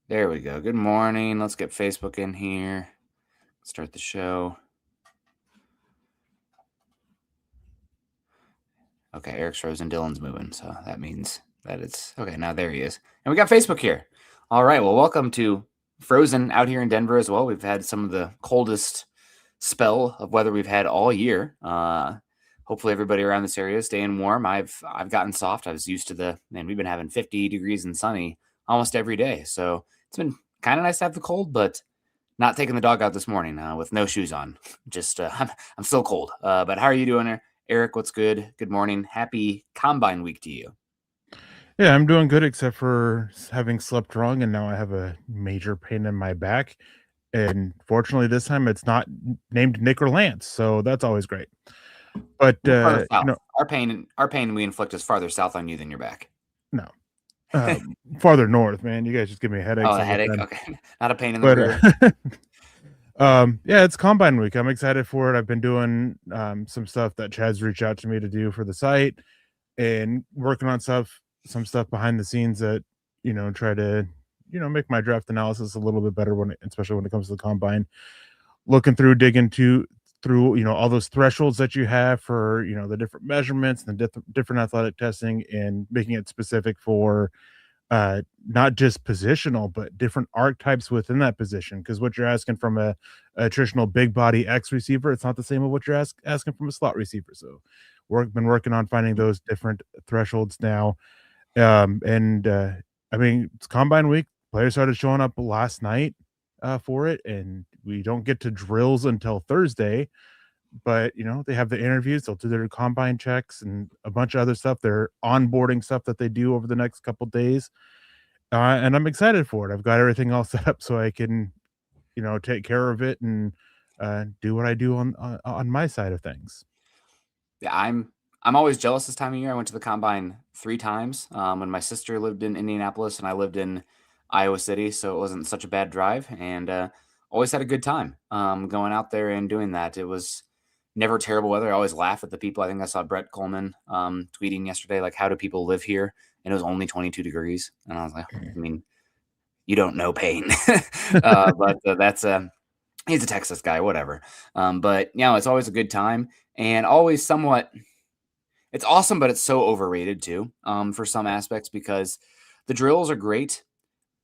There we go. Good morning. Let's get Facebook in here. Start the show. Okay, Eric's frozen. Dylan's moving, so that means that it's okay. Now there he is, and we got Facebook here. All right. Well, welcome to Frozen out here in Denver as well. We've had some of the coldest spell of weather we've had all year. Hopefully, everybody around this area is staying warm. I've gotten soft. I was used to we've been having 50 degrees and sunny almost every day, so it's been kind of nice to have the cold, but not taking the dog out this morning with no shoes on. Just I'm still cold. But how are you doing, Eric? What's good? Good morning. Happy Combine Week to you. Yeah, I'm doing good except for having slept wrong, and now I have a major pain in my back. And fortunately, this time it's not named Nick or Lance, so that's always great. But We're farther south. Our pain we inflict is farther south on you than your back. no, farther north, man. You guys just give me headaches Oh, a all the headache. time. Okay, not a pain in the But rear. yeah, it's Combine Week. I'm excited for it. I've been doing some stuff that Chad's reached out to me to do for the site, and working on some stuff behind the scenes that try to make my draft analysis a little bit better especially when it comes to the combine. Looking through, digging through all those thresholds that you have for the different measurements and the different athletic testing, and making it specific for not just positional but different archetypes within that position, because what you're asking from a traditional big body X receiver, it's not the same as what you're asking from a slot receiver. So been working on finding those different thresholds now. And I mean, it's combine week. Players started showing up last night for it, and we don't get to drills until Thursday. But they have the interviews, they'll do their combine checks and a bunch of other stuff, their onboarding stuff that they do over the next couple days. And I'm excited for it. I've got everything all set up so I can, take care of it and do what I do on my side of things. Yeah, I'm always jealous this time of year. I went to the combine 3 times when my sister lived in Indianapolis and I lived in Iowa City, so it wasn't such a bad drive, and always had a good time going out there and doing that. It was never terrible weather. I always laugh at the people. I think I saw Brett Coleman tweeting yesterday, like, how do people live here? And it was only 22 degrees. And I was like, I mean, you don't know pain. But that's he's a Texas guy, whatever. But it's always a good time and always somewhat. It's awesome, but it's so overrated too for some aspects, because the drills are great.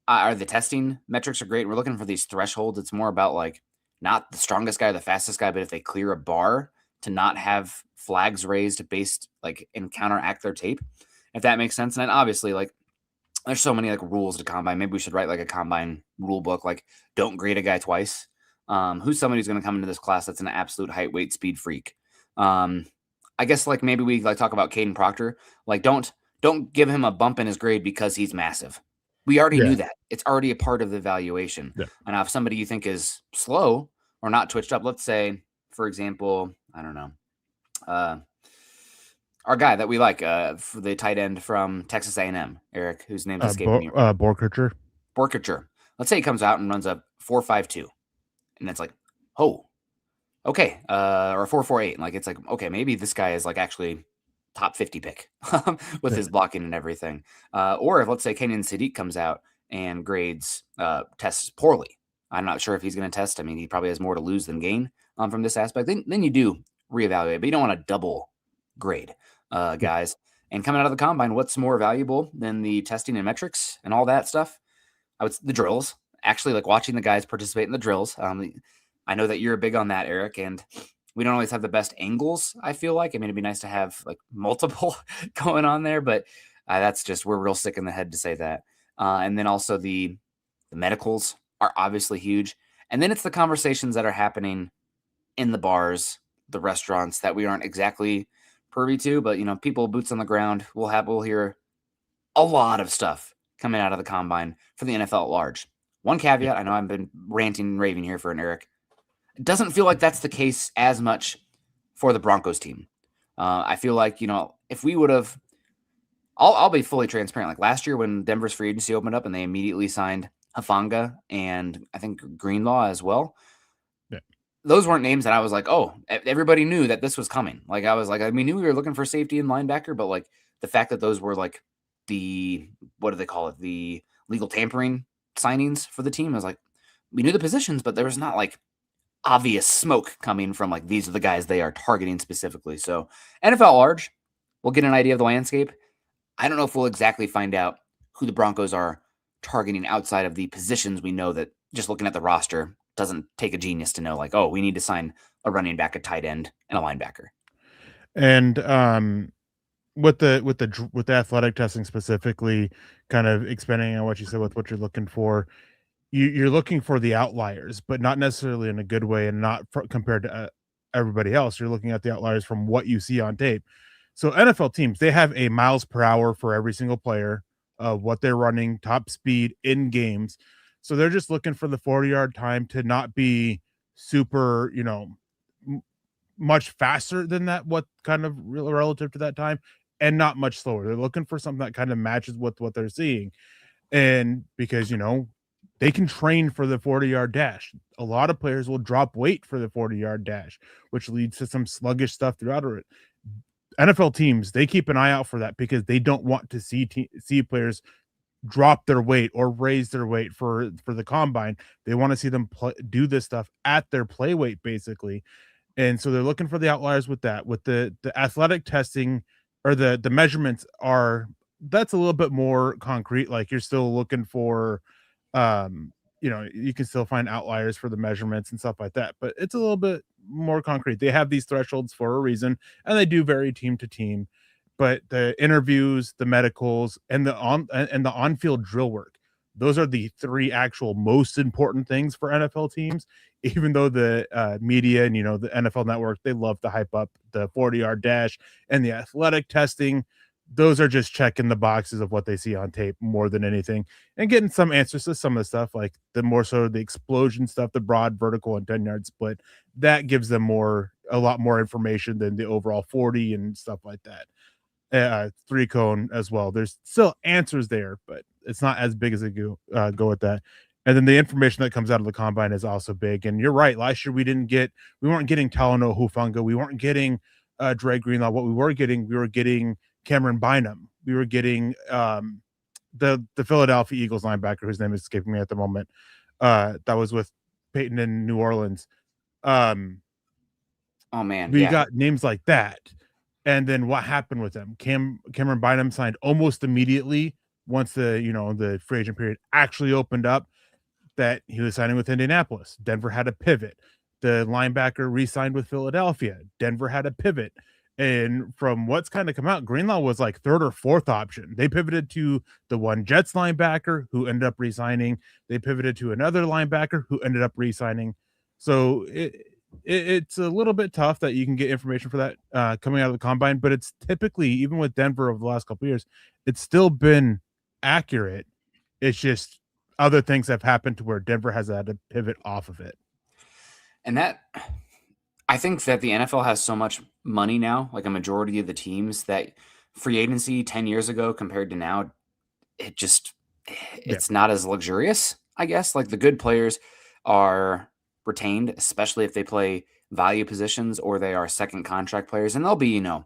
Or the testing metrics are great. We're looking for these thresholds. It's more about like not the strongest guy or the fastest guy, but if they clear a bar, to not have flags raised based like and counteract their tape, if that makes sense. And then obviously, like, there's so many like rules to combine. Maybe we should write like a combine rule book, like don't grade a guy twice. Who's somebody who's going to come into this class that's an absolute height, weight, speed freak? I guess like maybe we like talk about Caden Proctor. Like don't give him a bump in his grade because he's massive. We already Yeah, knew that. It's already a part of the evaluation. yeah. And now if somebody you think is slow or not twitched up, let's say, for example, I don't know, our guy that we like for the tight end from Texas A&M, Eric, whose name's escaping me. Borkercher. Borkature. Let's say he comes out and runs a 4.52, and it's like, oh, okay, or a 4.48, and like it's like, okay, maybe this guy is like actually top 50 pick with Yeah. his blocking and everything. Or if let's say Kenyon Sadiq comes out and grades tests poorly, I'm not sure if he's going to test. I mean, he probably has more to lose than gain from this aspect. Then you do reevaluate, but you don't want to double grade Yeah. guys. And coming out of the combine, what's more valuable than the testing and metrics and all that stuff? The drills. Actually, like watching the guys participate in the drills. I know that you're big on that, Eric, and we don't always have the best angles, I feel like. I mean, it'd be nice to have like multiple going on there, but that's just, we're real sick in the head to say that. And then also the medicals are obviously huge. And then it's the conversations that are happening in the bars, the restaurants that we aren't exactly privy to, but people boots on the ground. We'll hear a lot of stuff coming out of the combine for the NFL at large. One Yeah. caveat, I know I've been ranting and raving here for an Eric. It doesn't feel like that's the case as much for the Broncos team. I feel like, if we would have, I'll be fully transparent. Like last year when Denver's free agency opened up and they immediately signed Hafanga and I think Greenlaw as well. Yeah. Those weren't names that I was like, oh, everybody knew that this was coming. Like I was like, we knew we were looking for safety and linebacker, but like the fact that those were like what do they call it? The legal tampering signings for the team. I was like, we knew the positions, but there was not like obvious smoke coming from like these are the guys they are targeting specifically. So NFL large, we'll get an idea of the landscape. I don't know if we'll exactly find out who the Broncos are targeting outside of the positions we know that just looking at the roster doesn't take a genius to know like, oh, we need to sign a running back, a tight end, and a linebacker. And with the athletic testing specifically, kind of expanding on what you said with what you're looking for, you're looking for the outliers, but not necessarily in a good way, and not compared to everybody else. You're looking at the outliers from what you see on tape. So NFL teams, they have a miles per hour for every single player of what they're running, top speed in games. So they're just looking for the 40-yard time to not be super, much faster than that, what kind of relative to that time, and not much slower. They're looking for something that kind of matches with what they're seeing. And because, they can train for the 40-yard dash. A lot of players will drop weight for the 40-yard dash, which leads to some sluggish stuff throughout it. NFL teams, they keep an eye out for that because they don't want to see players drop their weight or raise their weight for the combine. They want to see them do this stuff at their play weight, basically. And so they're looking for the outliers with that. With the athletic testing, or the measurements are, that's a little bit more concrete. Like, you're still looking for, you can still find outliers for the measurements and stuff like that, but it's a little bit more concrete. They have these thresholds for a reason, and they do vary team to team. But the interviews, the medicals, and the on-field drill work, those are the three actual most important things for NFL teams. Even though the media and the NFL Network, they love to hype up the 40-yard dash and the athletic testing. Those are just checking the boxes of what they see on tape more than anything, and getting some answers to some of the stuff, like the more so the explosion stuff, the broad, vertical, and 10-yard split. That gives them a lot more information than the overall 40 and stuff like that. Three cone as well. There's still answers there, but it's not as big as they go with that. And then the information that comes out of the combine is also big. And you're right. Last year we weren't getting Talanoa Hufanga. We weren't getting Dre Greenlaw. What we were getting Cameron Bynum. We were getting the Philadelphia Eagles linebacker, whose name is escaping me at the moment. That was with Peyton in New Orleans. Oh man, we yeah. got names like that. And then what happened with them? Cameron Bynum signed almost immediately once the free agent period actually opened up, that he was signing with Indianapolis. Denver had a pivot. The linebacker re-signed with Philadelphia. Denver had a pivot. And from what's kind of come out, Greenlaw was like third or fourth option. They pivoted to the one Jets linebacker who ended up re-signing. They pivoted to another linebacker who ended up re-signing. So it's a little bit tough that you can get information for that coming out of the combine, but it's typically, even with Denver over the last couple of years, it's still been accurate. It's just other things have happened to where Denver has had to pivot off of it. And I think that the NFL has so much money now, like a majority of the teams, that free agency 10 years ago compared to now, it's not as luxurious, I guess. Like, the good players are retained, especially if they play value positions or they are second contract players. And there'll be, a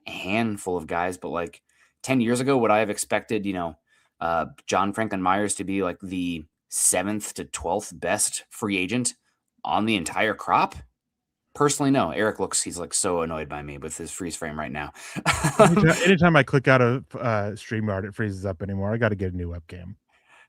handful of guys, but like 10 years ago, would I have expected, John Franklin Myers to be like the 7th to 12th best free agent on the entire crop? Personally, no. Eric he's like so annoyed by me with his freeze frame right now. Anytime I click out of StreamYard, it freezes up anymore. I got to get a new webcam.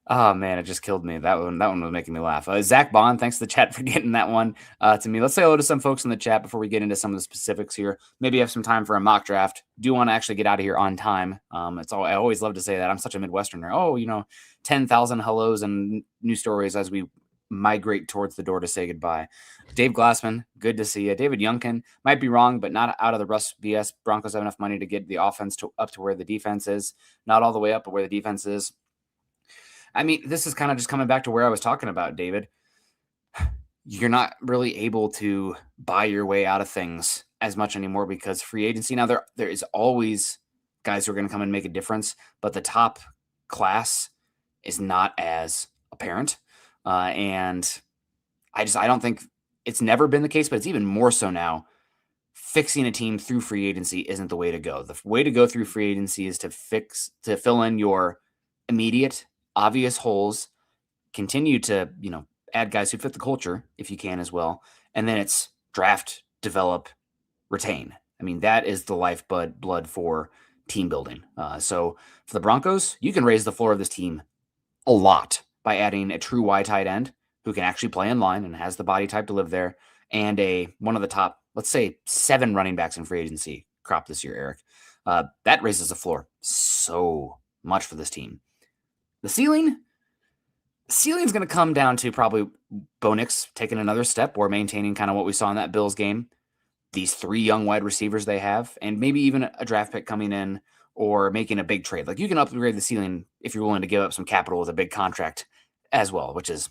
Oh man, it just killed me. That one was making me laugh. Zach Bond, thanks to the chat for getting that one to me. Let's say hello to some folks in the chat before we get into some of the specifics here. Maybe have some time for a mock draft. Do want to actually get out of here on time. I always love to say that. I'm such a Midwesterner. Oh, 10,000 hellos and new stories as we migrate towards the door to say goodbye. Dave Glassman, good to see you. David Youngkin, might be wrong, but not out of the Russ BS. Broncos have enough money to get the offense up to where the defense is. Not all the way up, but where the defense is. I mean, this is kind of just coming back to where I was talking about, David. You're not really able to buy your way out of things as much anymore because free agency. Now, there is always guys who are going to come and make a difference, but the top class is not as apparent. And I don't think it's never been the case, but it's even more so now. Fixing a team through free agency isn't the way to go. The way to go through free agency is to fill in your immediate obvious holes continue to, add guys who fit the culture if you can as well. And then it's draft, develop, retain. I mean, that is the lifeblood blood for team building. So for the Broncos, you can raise the floor of this team a lot by adding a true wide tight end who can actually play in line and has the body type to live there, and one of the top, let's say, 7 running backs in free agency crop this year, Eric. That raises the floor so much for this team. The ceiling's going to come down to probably Bo Nix taking another step or maintaining kind of what we saw in that Bills game. These 3 young wide receivers they have, and maybe even a draft pick coming in or making a big trade. Like, you can upgrade the ceiling if you're willing to give up some capital with a big contract as well, which is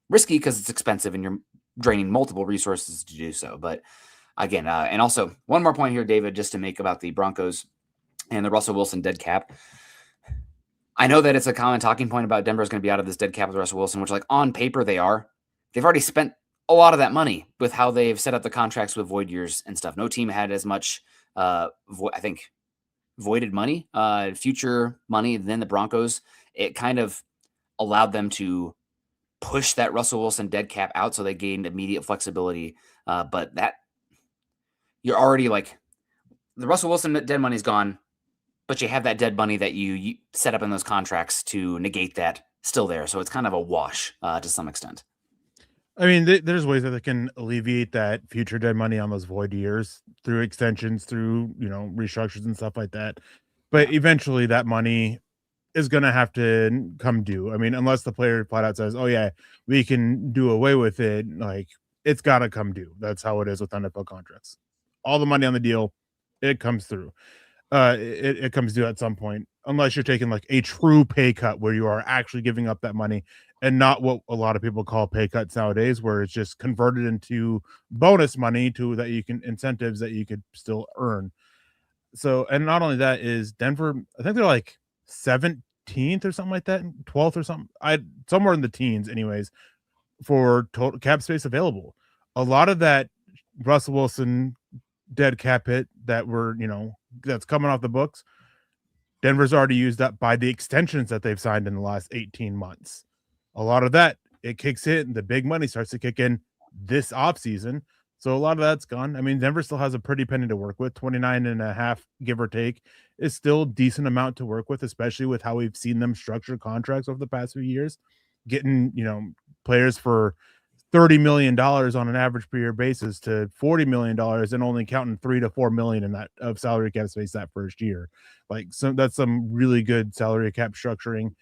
risky because it's expensive and you're draining multiple resources to do so. But again, and also one more point here, David, just to make about the Broncos and the Russell Wilson dead cap. I know that it's a common talking point about Denver is going to be out of this dead cap with Russell Wilson, which, like, on paper they are. They've already spent a lot of that money with how they've set up the contracts with void years and stuff. No team had as much, I think, voided money, future money than the Broncos. It kind of allowed them to push that Russell Wilson dead cap out, so they gained immediate flexibility. But that, you're already like, the Russell Wilson dead money's gone, but you have that dead money that you set up in those contracts to negate that still there. So it's kind of a wash to some extent. I mean, there's ways that they can alleviate that future dead money on those void years through extensions, through, restructures and stuff like that. But eventually that money is going to have to come due. I mean, unless the player flat out says, oh yeah, we can do away with it. Like, it's got to come due. That's how it is with NFL contracts. All the money on the deal, it comes through. It comes due at some point, unless you're taking like a true pay cut where you are actually giving up that money, and not what a lot of people call pay cuts nowadays, where it's just converted into bonus money to that you can incentives that you could still earn. So, and not only that is Denver, I think they're like 17th or something like that, 12th or something. Somewhere in the teens, anyways, for total cap space available. A lot of that Russell Wilson dead cap hit that that's coming off the books, Denver's already used up by the extensions that they've signed in the last 18 months. A lot of that, it kicks in, and the big money starts to kick in this offseason. So a lot of that's gone. I mean, Denver still has a pretty penny to work with. 29.5, give or take, is still a decent amount to work with, especially with how we've seen them structure contracts over the past few years, getting, players for $30 million on an average per year basis to $40 million and only counting $3 to $4 million in that of salary cap space that first year. Like, that's some really good salary cap structuring,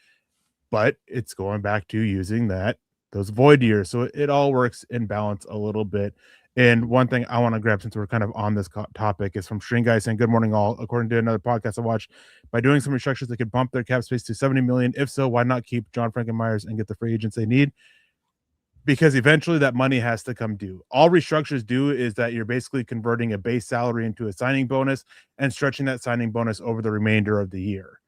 but it's going back to using those void years. So it all works in balance a little bit. And one thing I want to grab, since we're kind of on this topic, is from String Guy saying, good morning all. According to another podcast I watched, by doing some restructures, they could bump their cap space to 70 million. If so, why not keep John Frankenmeyers and get the free agents they need? Because eventually that money has to come due. All restructures do is that you're basically converting a base salary into a signing bonus and stretching that signing bonus over the remainder of the year.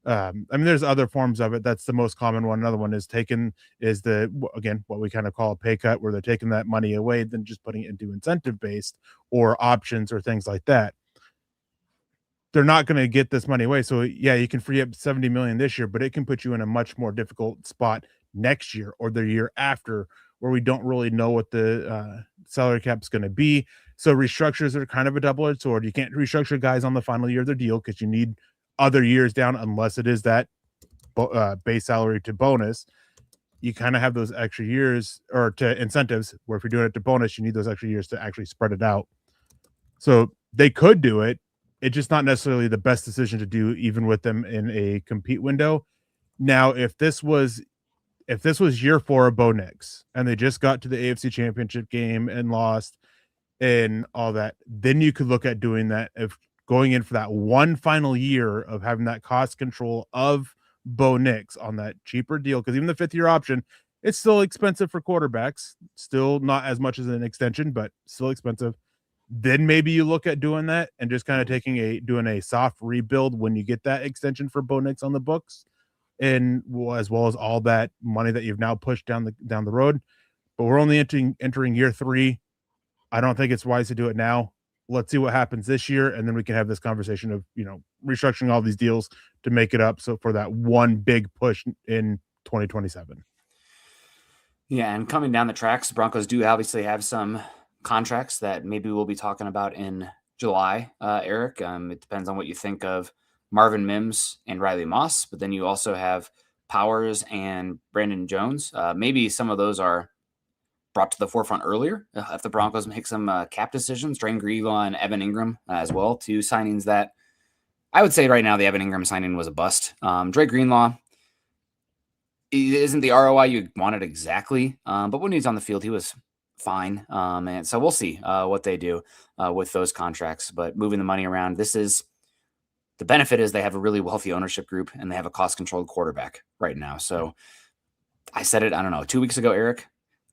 I mean, there's other forms of it. That's the most common one. Another one is what we kind of call a pay cut, where they're taking that money away, then just putting it into incentive based or options or things like that. They're not going to get this money away. So yeah, you can free up 70 million this year, but it can put you in a much more difficult spot next year or the year after, where we don't really know what the salary cap is going to be. So restructures are kind of a double-edged sword. You can't restructure guys on the final year of their deal because you need other years down, unless it is that base salary to bonus. You kind of have those extra years, or to incentives, where if you're doing it to bonus, you need those extra years to actually spread it out. So they could do it. It's just not necessarily the best decision to do, even with them in a compete window. Now, if this was year 4 of Bo Nix and they just got to the AFC Championship game and lost and all that, then you could look at doing that, if going in for that one final year of having that cost control of Bo Nix on that cheaper deal. Because even the 5th year option, it's still expensive for quarterbacks, still not as much as an extension, but still expensive. Then maybe you look at doing that and just kind of doing a soft rebuild when you get that extension for Bo Nix on the books, and as well as all that money that you've now pushed down the road. But we're only entering year 3. I don't think it's wise to do it now. Let's see what happens this year, and then we can have this conversation of, restructuring all these deals to make it up so for that one big push in 2027. Yeah, and coming down the tracks, Broncos do obviously have some contracts that maybe we'll be talking about in July, Eric. It depends on what you think of Marvin Mims and Riley Moss, but then you also have Powers and Brandon Jones. Maybe some of those are brought to the forefront earlier if the Broncos make some cap decisions. Drain Greenlaw and Evan Ingram as well, two signings that I would say right now the Evan Ingram signing was a bust. Dre Greenlaw isn't the ROI you wanted exactly, but when he's on the field, he was fine. And so we'll see what they do with those contracts. But moving the money around, the benefit is they have a really wealthy ownership group and they have a cost-controlled quarterback right now. So I said it, I don't know, 2 weeks ago, Eric.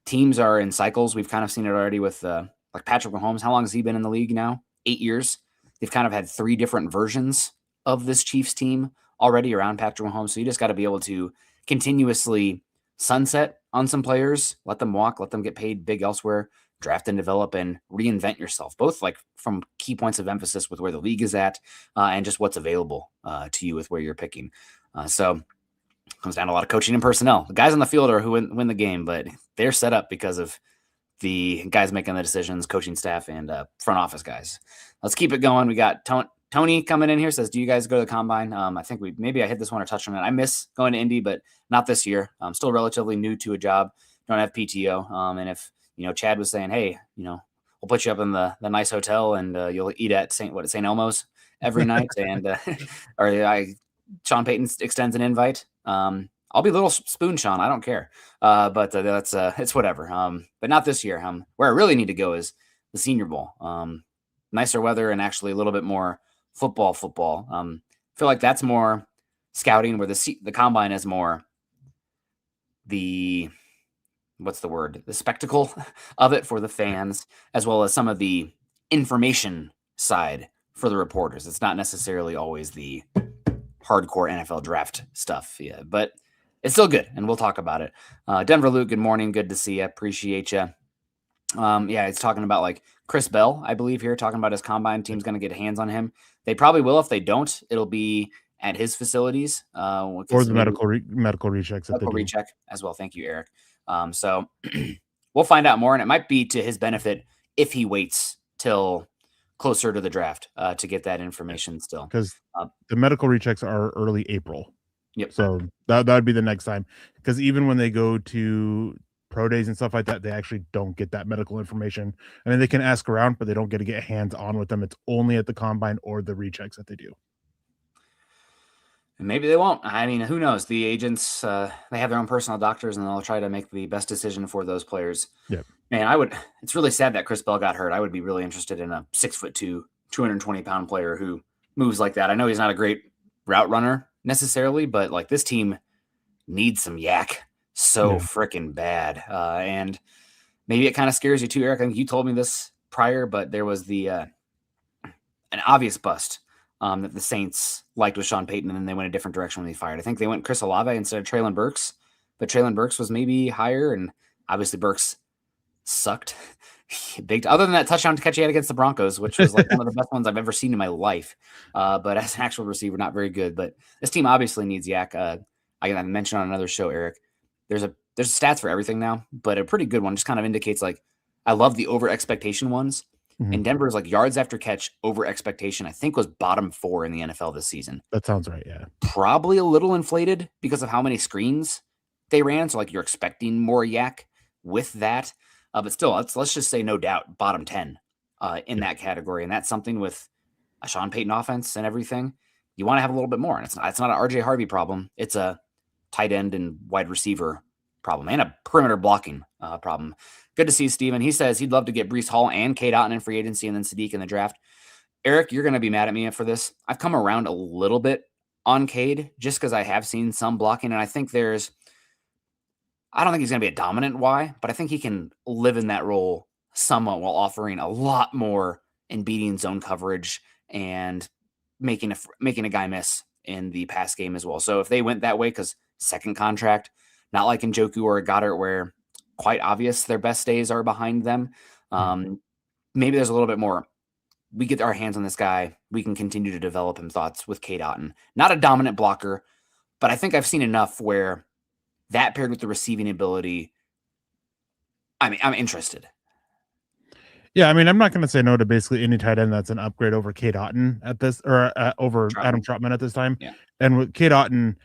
Teams are in cycles. We've kind of seen it already with like Patrick Mahomes. How long has he been in the league now? 8 years. They've kind of had 3 different versions of this Chiefs team already around Patrick Mahomes. So you just got to be able to continuously sunset on some players, let them walk, let them get paid big elsewhere, draft and develop and reinvent yourself, both like from key points of emphasis with where the league is at and just what's available to you with where you're picking. So it comes down to a lot of coaching and personnel. The guys on the field are who win the game, but they're set up because of the guys making the decisions, coaching staff, and front office guys. Let's keep it going. We got Tony coming in here, says, do you guys go to the combine? I think maybe I hit this one or touched on it. I miss going to Indy, but not this year. I'm still relatively new to a job. Don't have PTO. And if, Chad was saying, hey, we'll put you up in the nice hotel and you'll eat at St. Elmo's every night. And, Sean Payton extends an invite. I'll be little spoon Sean. I don't care. But that's it's whatever. But not this year. Where I really need to go is the Senior Bowl. Nicer weather and actually a little bit more football. I feel like that's more scouting, where the combine is more the spectacle of it for the fans, as well as some of the information side for the reporters. It's not necessarily always the hardcore NFL draft stuff. Yeah, but it's still good, and we'll talk about it. Denver Luke, good morning. Good to see you. Appreciate you. It's talking about like Chris Bell, I believe here, talking about his combine team's going to get hands on him. They probably will. If they don't, it'll be at his facilities. Or the medical rechecks. Medical recheck as well. Thank you, Eric. So we'll find out more, and it might be to his benefit if he waits till closer to the draft to get that information still. Because the medical rechecks are early April. Yep. So that would be the next time. Because even when they go to pro days and stuff like that, they actually don't get that medical information. I mean, they can ask around, but they don't get to get hands on with them. It's only at the combine or the rechecks that they do. And maybe they won't. I mean, who knows? The agents, they have their own personal doctors, and they'll try to make the best decision for those players. Yeah. Man, it's really sad that Chris Bell got hurt. I would be really interested in a 6'2", 220-pound player who moves like that. I know he's not a great route runner necessarily, but like this team needs some yak so freaking bad. And maybe it kind of scares you too, Eric. I think you told me this prior, but there was an obvious bust that the Saints liked with Sean Payton, and then they went a different direction when they fired. I think they went Chris Olave instead of Treylon Burks, but Treylon Burks was maybe higher, and obviously Burks sucked. Other than that touchdown catch he had against the Broncos, which was like one of the best ones I've ever seen in my life. But as an actual receiver, not very good. But this team obviously needs yak. I mentioned on another show, Eric, there's stats for everything now, but a pretty good one just kind of indicates like I love the over expectation ones. Mm-hmm. And Denver's like yards after catch over expectation, I think was bottom 4 in the NFL this season. That sounds right. Yeah. Probably a little inflated because of how many screens they ran. So like you're expecting more yak with that. But still, let's just say no doubt bottom 10 in that category. And that's something with a Sean Payton offense and everything. You want to have a little bit more. And it's not an RJ Harvey problem. It's a tight end and wide receiver problem and a perimeter blocking problem. Good to see Steven. He says he'd love to get Breece Hall and Cade Otton in free agency and then Sadiq in the draft. Eric, you're going to be mad at me for this. I've come around a little bit on Cade just because I have seen some blocking. And I think I don't think he's going to be a dominant Y, but I think he can live in that role somewhat while offering a lot more in beating zone coverage and making a guy miss in the pass game as well. So if they went that way, because second contract, not like in Njoku or Goddard where quite obvious their best days are behind them. Maybe there's a little bit more. We get our hands on this guy. We can continue to develop him thoughts with Cade Otton. Not a dominant blocker, but I think I've seen enough where that paired with the receiving ability I mean, I'm interested. Yeah, I mean, I'm not going to say no to basically any tight end that's an upgrade over Cade Otton at this, or over Adam Trotman. Trotman at this time. Yeah. And with Cade Otton,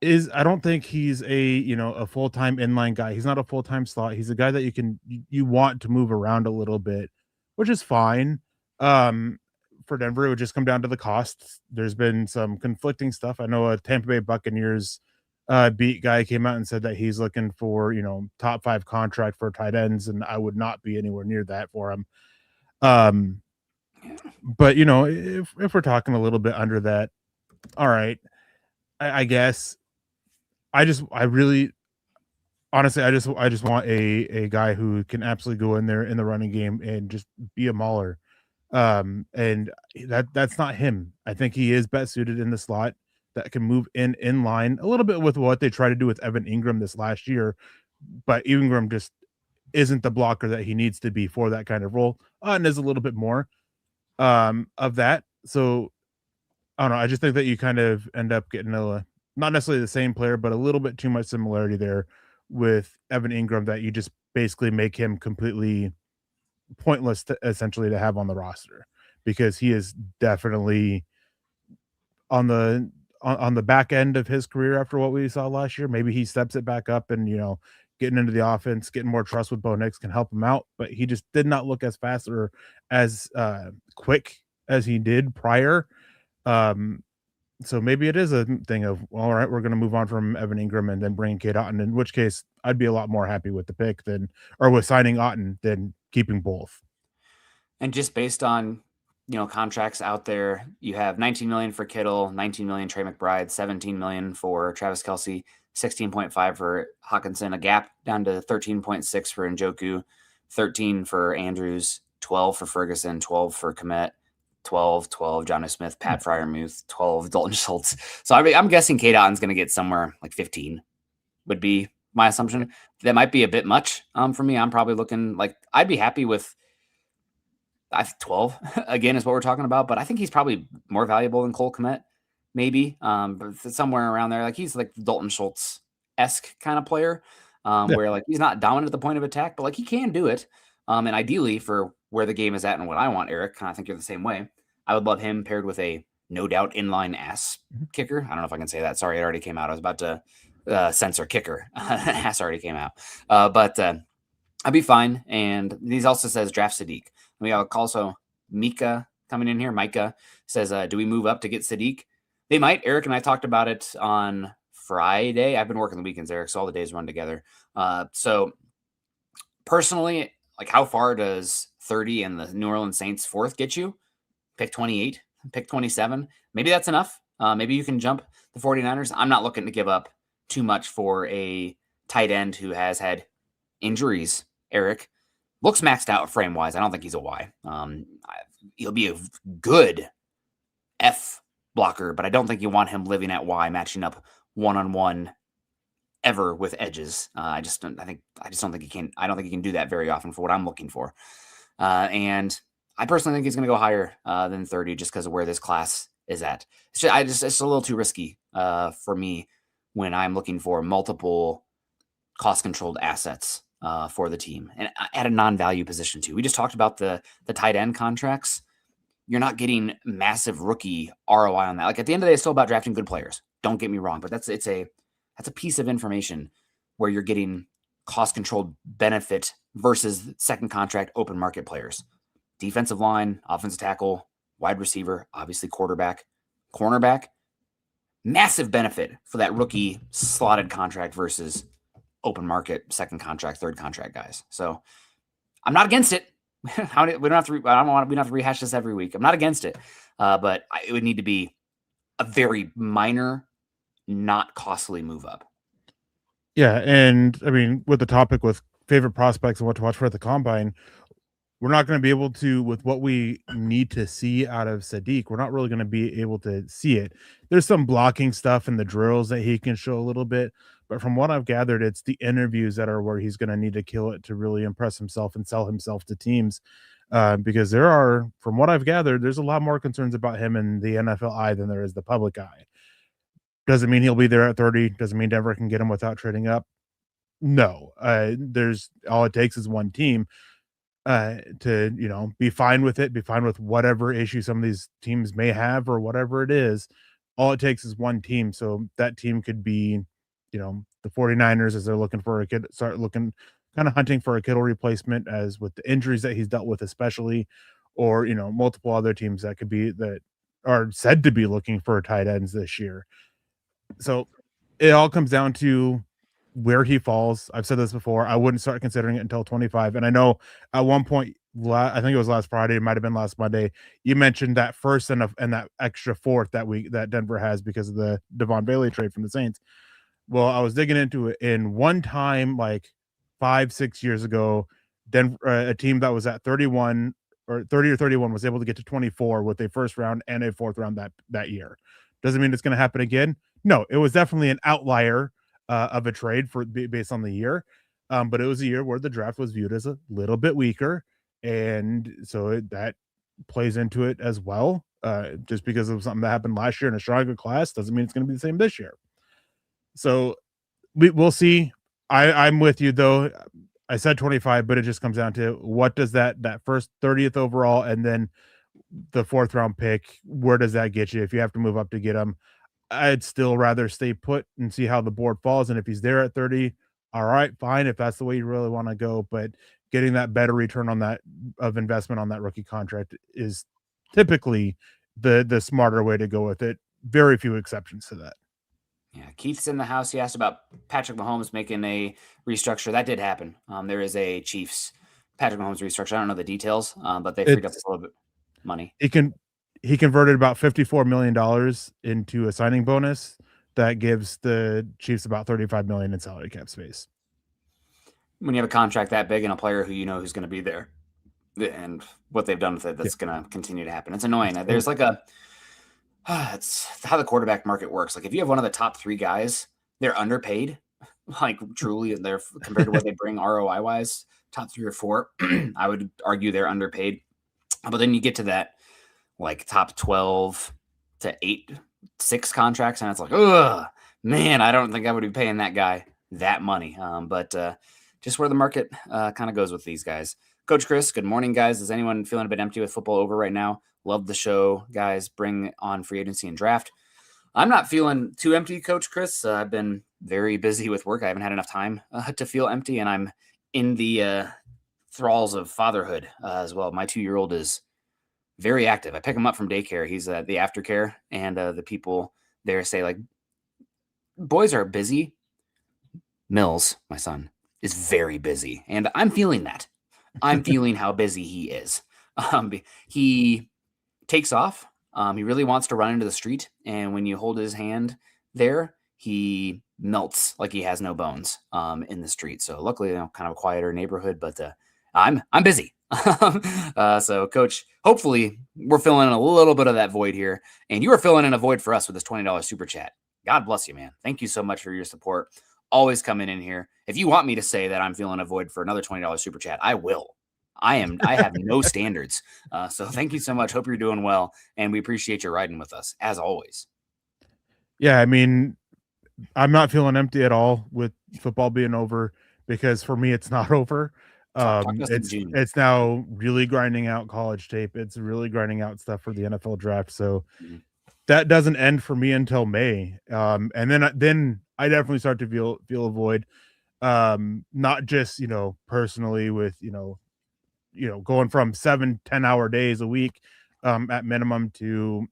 I don't think he's a full-time inline guy. He's not a full-time slot. He's a guy that you want to move around a little bit, which is fine. Um, for Denver, it would just come down to the costs. There's been some conflicting stuff. I know a Tampa Bay Buccaneers beat guy came out and said that he's looking for, top 5 contract for tight ends, and I would not be anywhere near that for him. Um, but if we're talking a little bit under that, all right, I guess I really honestly I just want a guy who can absolutely go in there in the running game and just be a mauler. And that's not him. I think he is best suited in the slot that can move in line a little bit with what they tried to do with Evan Ingram this last year, but Ingram just isn't the blocker that he needs to be for that kind of role. And is a little bit more of that. So I don't know. I just think that you kind of end up getting not necessarily the same player, but a little bit too much similarity there with Evan Ingram that you just basically make him completely pointless essentially to have on the roster because he is definitely on the back end of his career after what we saw last year. Maybe he steps it back up and getting into the offense, getting more trust with Bo Nix can help him out, but he just did not look as fast or as quick as he did prior. Um, so maybe it is a thing of, all right, we're going to move on from Evan Ingram and then bring Cade Otton, in which case I'd be a lot more happy with the pick or with signing Otton than keeping both. And just based on, contracts out there, you have 19 million for Kittle, 19 million Trey McBride, 17 million for Travis Kelce, 16.5 for Hawkinson, a gap down to 13.6 for Njoku, 13 for Andrews, 12 for Ferguson, 12 for Komet, 12, Jonnu Smith, Pat Fryermuth, 12, Dalton Schultz. So I'm guessing Cade Otton's going to get somewhere like 15 would be my assumption. That might be a bit much for me. I'm probably looking like I'd be happy with 12 again is what we're talking about, but I think he's probably more valuable than Cole Kmet, maybe, but somewhere around there. Like he's like Dalton Schultz-esque kind of player, Yeah. where like he's not dominant at the point of attack, but like he can do it. And ideally for where the game is at and what I want, Eric, I think you're the same way. I would love him paired with a no doubt inline ass kicker. I don't know if I can say that. Sorry, it already came out. I was about to censor kicker. Ass already came out, but I'd be fine. And these also says draft Sadiq. We have also Mika coming in here. Micah says, do we move up to get Sadiq? They might. Eric and I talked about it on Friday. I've been working the weekends, Eric, so all the days run together. So personally, like how far does 30 and the New Orleans Saints fourth get you? Pick 28, pick 27. Maybe that's enough. Maybe you can jump the 49ers. I'm not looking to give up too much for a tight end who has had injuries, Eric. Looks maxed out frame wise. I don't think he's a Y. He'll be a good F blocker, but I don't think you want him living at Y, matching up one-on-one ever with edges. I just don't think he can. I don't think he can do that very often for what I'm looking for. And I personally think he's going to go higher than 30 just because of where this class is at. It's a little too risky for me when I'm looking for multiple cost-controlled assets for the team and at a non-value position too. We just talked about the tight end contracts. You're not getting massive rookie ROI on that. Like at the end of the day, it's still about drafting good players. Don't get me wrong, but that's a piece of information where you're getting cost-controlled benefit versus second contract open market players. Defensive line, offensive tackle, wide receiver, obviously quarterback, cornerback. Massive benefit for that rookie slotted contract versus open market, second contract, third contract guys. So I'm not against it. We don't have to rehash this every week. I'm not against it, but it would need to be a very minor, not costly move up. Yeah, and I mean, with the topic with favorite prospects and what to watch for at the combine, we're not going to be able to, with what we need to see out of Sadiq, we're not really going to be able to see it. There's some blocking stuff in the drills that he can show a little bit, but from what I've gathered, it's the interviews that are where he's going to need to kill it to really impress himself and sell himself to teams. Because from what I've gathered, there's a lot more concerns about him in the NFL eye than there is the public eye. Doesn't mean he'll be there at 30. Doesn't mean Denver can get him without trading up. No, there's all it takes is one team to be fine with it, be fine with whatever issue some of these teams may have or whatever it is. All it takes is one team. So that team could be, the 49ers as they're looking for a kid, start looking kind of hunting for a Kittle replacement as with the injuries that he's dealt with, especially, or multiple other teams that could be that are said to be looking for tight ends this year. So it all comes down to where he falls. I've said this before. I wouldn't start considering it until 25. And I know at one point, I think it was last Friday, it might have been last Monday. You mentioned that first and that extra fourth that week that Denver has because of the Devon Bailey trade from the Saints. Well, I was digging into it in one time, like 5, 6 years ago, Denver, a team that was at 31 or 30 or 31 was able to get to 24 with a first round and a fourth round that year. Doesn't mean it's going to happen again. No, it was definitely an outlier of a trade based on the year. But it was a year where the draft was viewed as a little bit weaker, and so that plays into it as well. Just because of something that happened last year in a stronger class doesn't mean it's going to be the same this year. So we'll see. I'm with you though. I said 25, but it just comes down to what does that first 30th overall and then the fourth round pick, where does that get you if you have to move up to get him? I'd still rather stay put and see how the board falls. And if he's there at 30, all right, fine. If that's the way you really want to go, but getting that better return on that of investment on that rookie contract is typically the smarter way to go with it. Very few exceptions to that. Yeah, Keith's in the house. He asked about Patrick Mahomes making a restructure. That did happen. There is a Chiefs Patrick Mahomes restructure. I don't know the details, but they freed up It's a little bit money. he converted about $54 million into a signing bonus that gives the Chiefs about 35 million in salary cap space. When you have a contract that big and a player who you know who's going to be there, and what they've done with it, that's going to continue to happen. It's annoying. There's like it's how the quarterback market works. Like if you have one of the top 3 guys, they're underpaid. Like truly, they're compared to what they bring ROI wise, top 3 or 4. I would argue they're underpaid. But then you get to that like top 12 to 8, 6 contracts, and it's like, ugh, man, I don't think I would be paying that guy that money. But just where the market kind of goes with these guys. Coach Chris, good morning, guys. Is anyone feeling a bit empty with football over right now? Love the show, guys. Bring on free agency and draft. I'm not feeling too empty, Coach Chris. I've been very busy with work. I haven't had enough time to feel empty, and I'm in the thralls of fatherhood as well. My 2-year-old is very active. I pick him up from daycare. He's the aftercare, and the people there say, like, boys are busy. Mills, my son, is very busy, and I'm feeling that. I'm feeling how busy he is. He takes off. He really wants to run into the street, and when you hold his hand there, he melts like he has no bones in the street. So luckily, kind of a quieter neighborhood, but I'm busy. So, Coach, hopefully we're filling in a little bit of that void here, and you are filling in a void for us with this $20 super chat. God bless you, man. Thank you so much for your support. Always coming in here. If you want me to say that I'm feeling a void for another $20 super chat, I will. I have no standards. So thank you so much. Hope you're doing well, and we appreciate you riding with us as always. Yeah, I mean, I'm not feeling empty at all with football being over because for me it's not over. Talk to us in It's June. it's now really grinding out college tape. It's really grinding out stuff for the NFL draft. So that doesn't end for me until May. And then I definitely start to feel a void. Not just personally with going from 7-10 hour days a week at minimum to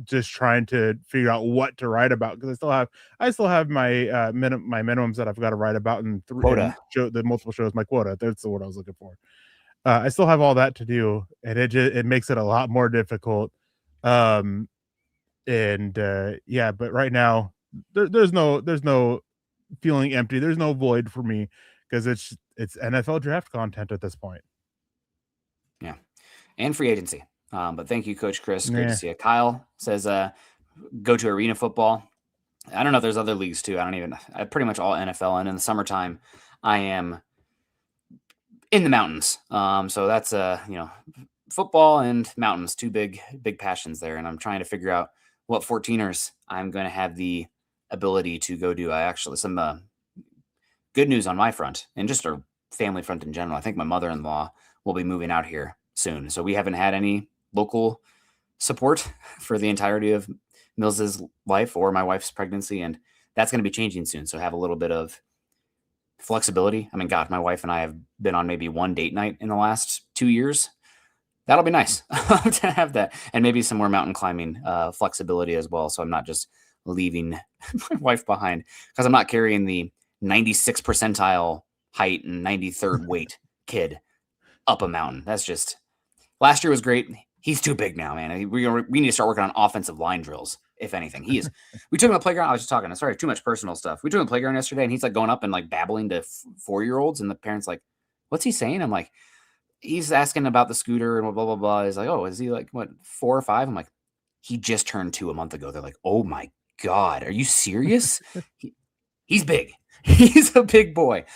just trying to figure out what to write about because I still have my my minimums that I've got to write about and Quota. the multiple shows, my quota. That's the word I was looking for. I still have all that to do, and it makes it a lot more difficult. And yeah, but right now there's no feeling empty. There's no void for me because it's NFL draft content at this point. Yeah. And free agency. But thank you, Coach Chris. Great to Yeah. see you. Kyle says, go to arena football. I don't know if there's other leagues too. I pretty much all NFL. And in the summertime, I am in the mountains. So that's, football and mountains, two big passions there. And I'm trying to figure out what 14ers I'm going to have the ability to go do. I actually, some good news on my front and just our family front in general. I think my mother-in-law will be moving out here soon. So we haven't had any local support for the entirety of Mills's life or my wife's pregnancy. And that's going to be changing soon. So have a little bit of flexibility. I mean, God, my wife and I have been on maybe one date night in the last 2 years. That'll be nice to have that, and maybe some more mountain climbing flexibility as well. So I'm not just leaving my wife behind because I'm not carrying the 96th percentile height and 93rd weight kid up a mountain. That's just last year was great. He's too big now, man. We need to start working on offensive line drills. If anything, he is. We took him to the playground. I was just talking. Sorry, too much personal stuff. We took him to the playground yesterday, and he's like going up and like babbling to 4-year-olds, and the parents like, "What's he saying?" I'm like, "He's asking about the scooter and blah blah blah." He's like, "Oh, is he like what 4 or 5?" I'm like, "He just turned 2 a month ago." They're like, "Oh my God, are you serious?" He's big. He's a big boy.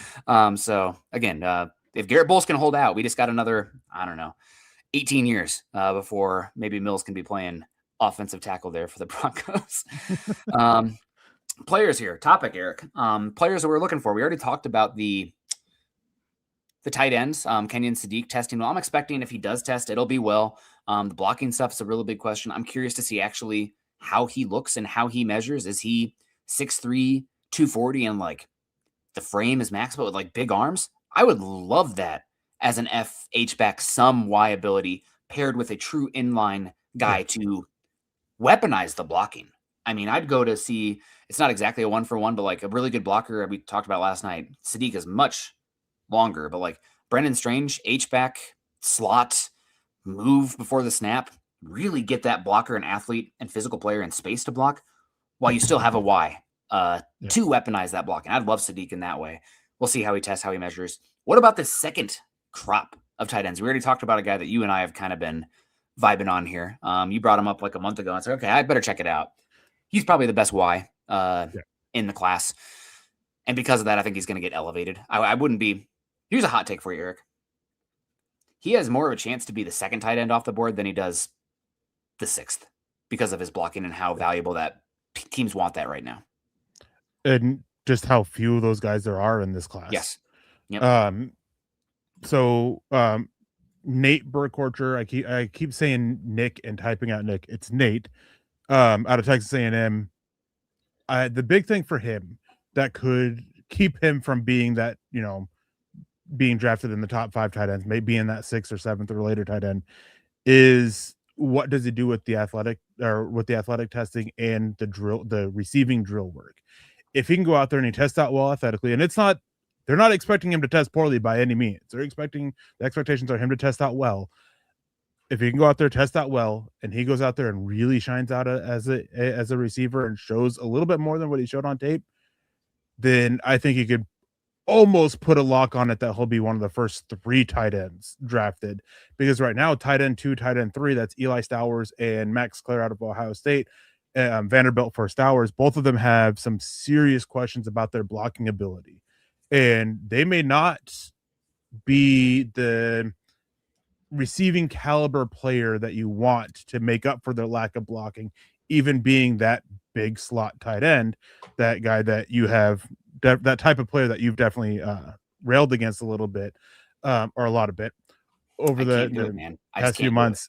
So again, if Garrett Bowles can hold out, we just got another, I don't know, 18 years before maybe Mills can be playing offensive tackle there for the Broncos. Players here, topic, Eric. Players that we're looking for. We already talked about the tight ends, Kenyon Sadiq testing. Well, I'm expecting if he does test, it'll be well. The blocking stuff is a really big question. I'm curious to see actually how he looks and how he measures. Is he 6'3", 240, and like the frame is max, but with like big arms? I would love that as an H-back, some Y ability paired with a true inline guy to weaponize the blocking. I mean, I'd go to see, it's not exactly a 1-for-1, but like a really good blocker we talked about last night. Sadiq is much longer, but like Brendan Strange, H-back, slot, move before the snap, really get that blocker and athlete and physical player in space to block while you still have a Y to weaponize that block. And I'd love Sadiq in that way. We'll see how he tests, how he measures. What about the second crop of tight ends? We already talked about a guy that you and I have kind of been vibing on here. You brought him up like a month ago. I said, okay, I better check it out. He's probably the best Y in the class. And because of that, I think he's going to get elevated. I wouldn't be. Here's a hot take for you, Eric. He has more of a chance to be the second tight end off the board than he does the 6th because of his blocking and how valuable that teams want that right now. And just how few of those guys there are in this class. Yes. Yep. So Nate Burkholder, I keep saying Nick and typing out Nick. It's Nate out of Texas A&M. The big thing for him that could keep him from being that, being drafted in the top 5 tight ends, maybe in that 6th or 7th or later tight end, is what does he do with the athletic testing and the receiving drill work. If he can go out there and he tests out well athletically, and they're not expecting him to test poorly by any means. The expectations are him to test out well. If he can go out there, test out well, and he goes out there and really shines out as a receiver and shows a little bit more than what he showed on tape, then I think he could almost put a lock on it that he'll be one of the first 3 tight ends drafted. Because right now, tight end 2, tight end 3, that's Eli Stowers and Max Clare out of Ohio State, Vanderbilt for Stowers. Both of them have some serious questions about their blocking ability. And they may not be the receiving caliber player that you want to make up for their lack of blocking, even being that big slot tight end, that guy that you have, that type of player that you've definitely railed against a little bit or a lot of bit over the past few months.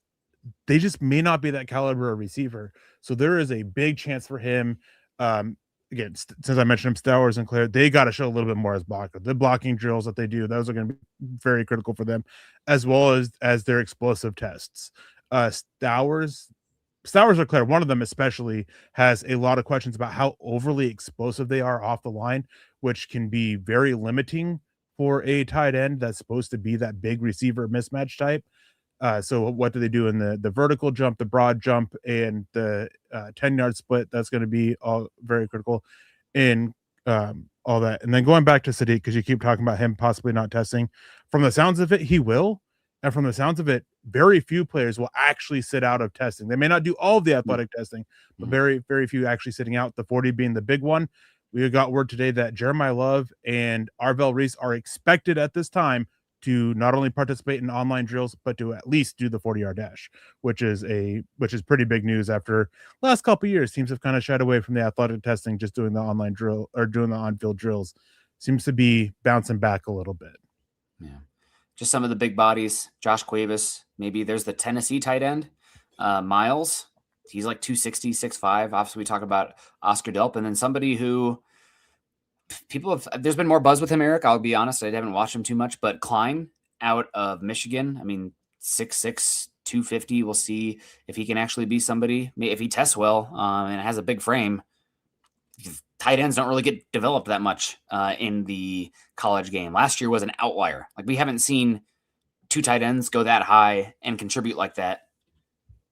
They just may not be that caliber of receiver. So there is a big chance for him. Again, since I mentioned him, Stowers and Claire, they got to show a little bit more as blocker. The blocking drills that they do, those are going to be very critical for them, as well as their explosive tests. Stowers or Claire, one of them especially, has a lot of questions about how overly explosive they are off the line, which can be very limiting for a tight end that's supposed to be that big receiver mismatch type. So what do they do in the vertical jump, the broad jump, and the 10-yard split? That's going to be all very critical in all that. And then going back to Sadiq, because you keep talking about him possibly not testing. From the sounds of it, he will. And from the sounds of it, very few players will actually sit out of testing. They may not do all of the athletic testing, but very, very few actually sitting out, the 40 being the big one. We got word today that Jeremiah Love and Arvell Reese are expected at this time to not only participate in online drills, but to at least do the 40-yard dash, which is pretty big news after last couple of years. Teams have kind of shied away from the athletic testing, just doing the online drill or doing the on-field drills. seems to be bouncing back a little bit. Yeah. Just some of the big bodies. Josh Cuevas, maybe there's the Tennessee tight end. Miles, he's like 260, 6'5". Obviously, we talk about Oscar Delp, and then somebody who there's been more buzz with him, Eric. I'll be honest, I haven't watched him too much, but Klein out of Michigan, I mean, 6'6", 250. We'll see if he can actually be somebody. If he tests well and has a big frame, tight ends don't really get developed that much in the college game. Last year was an outlier. Like, we haven't seen two tight ends go that high and contribute like that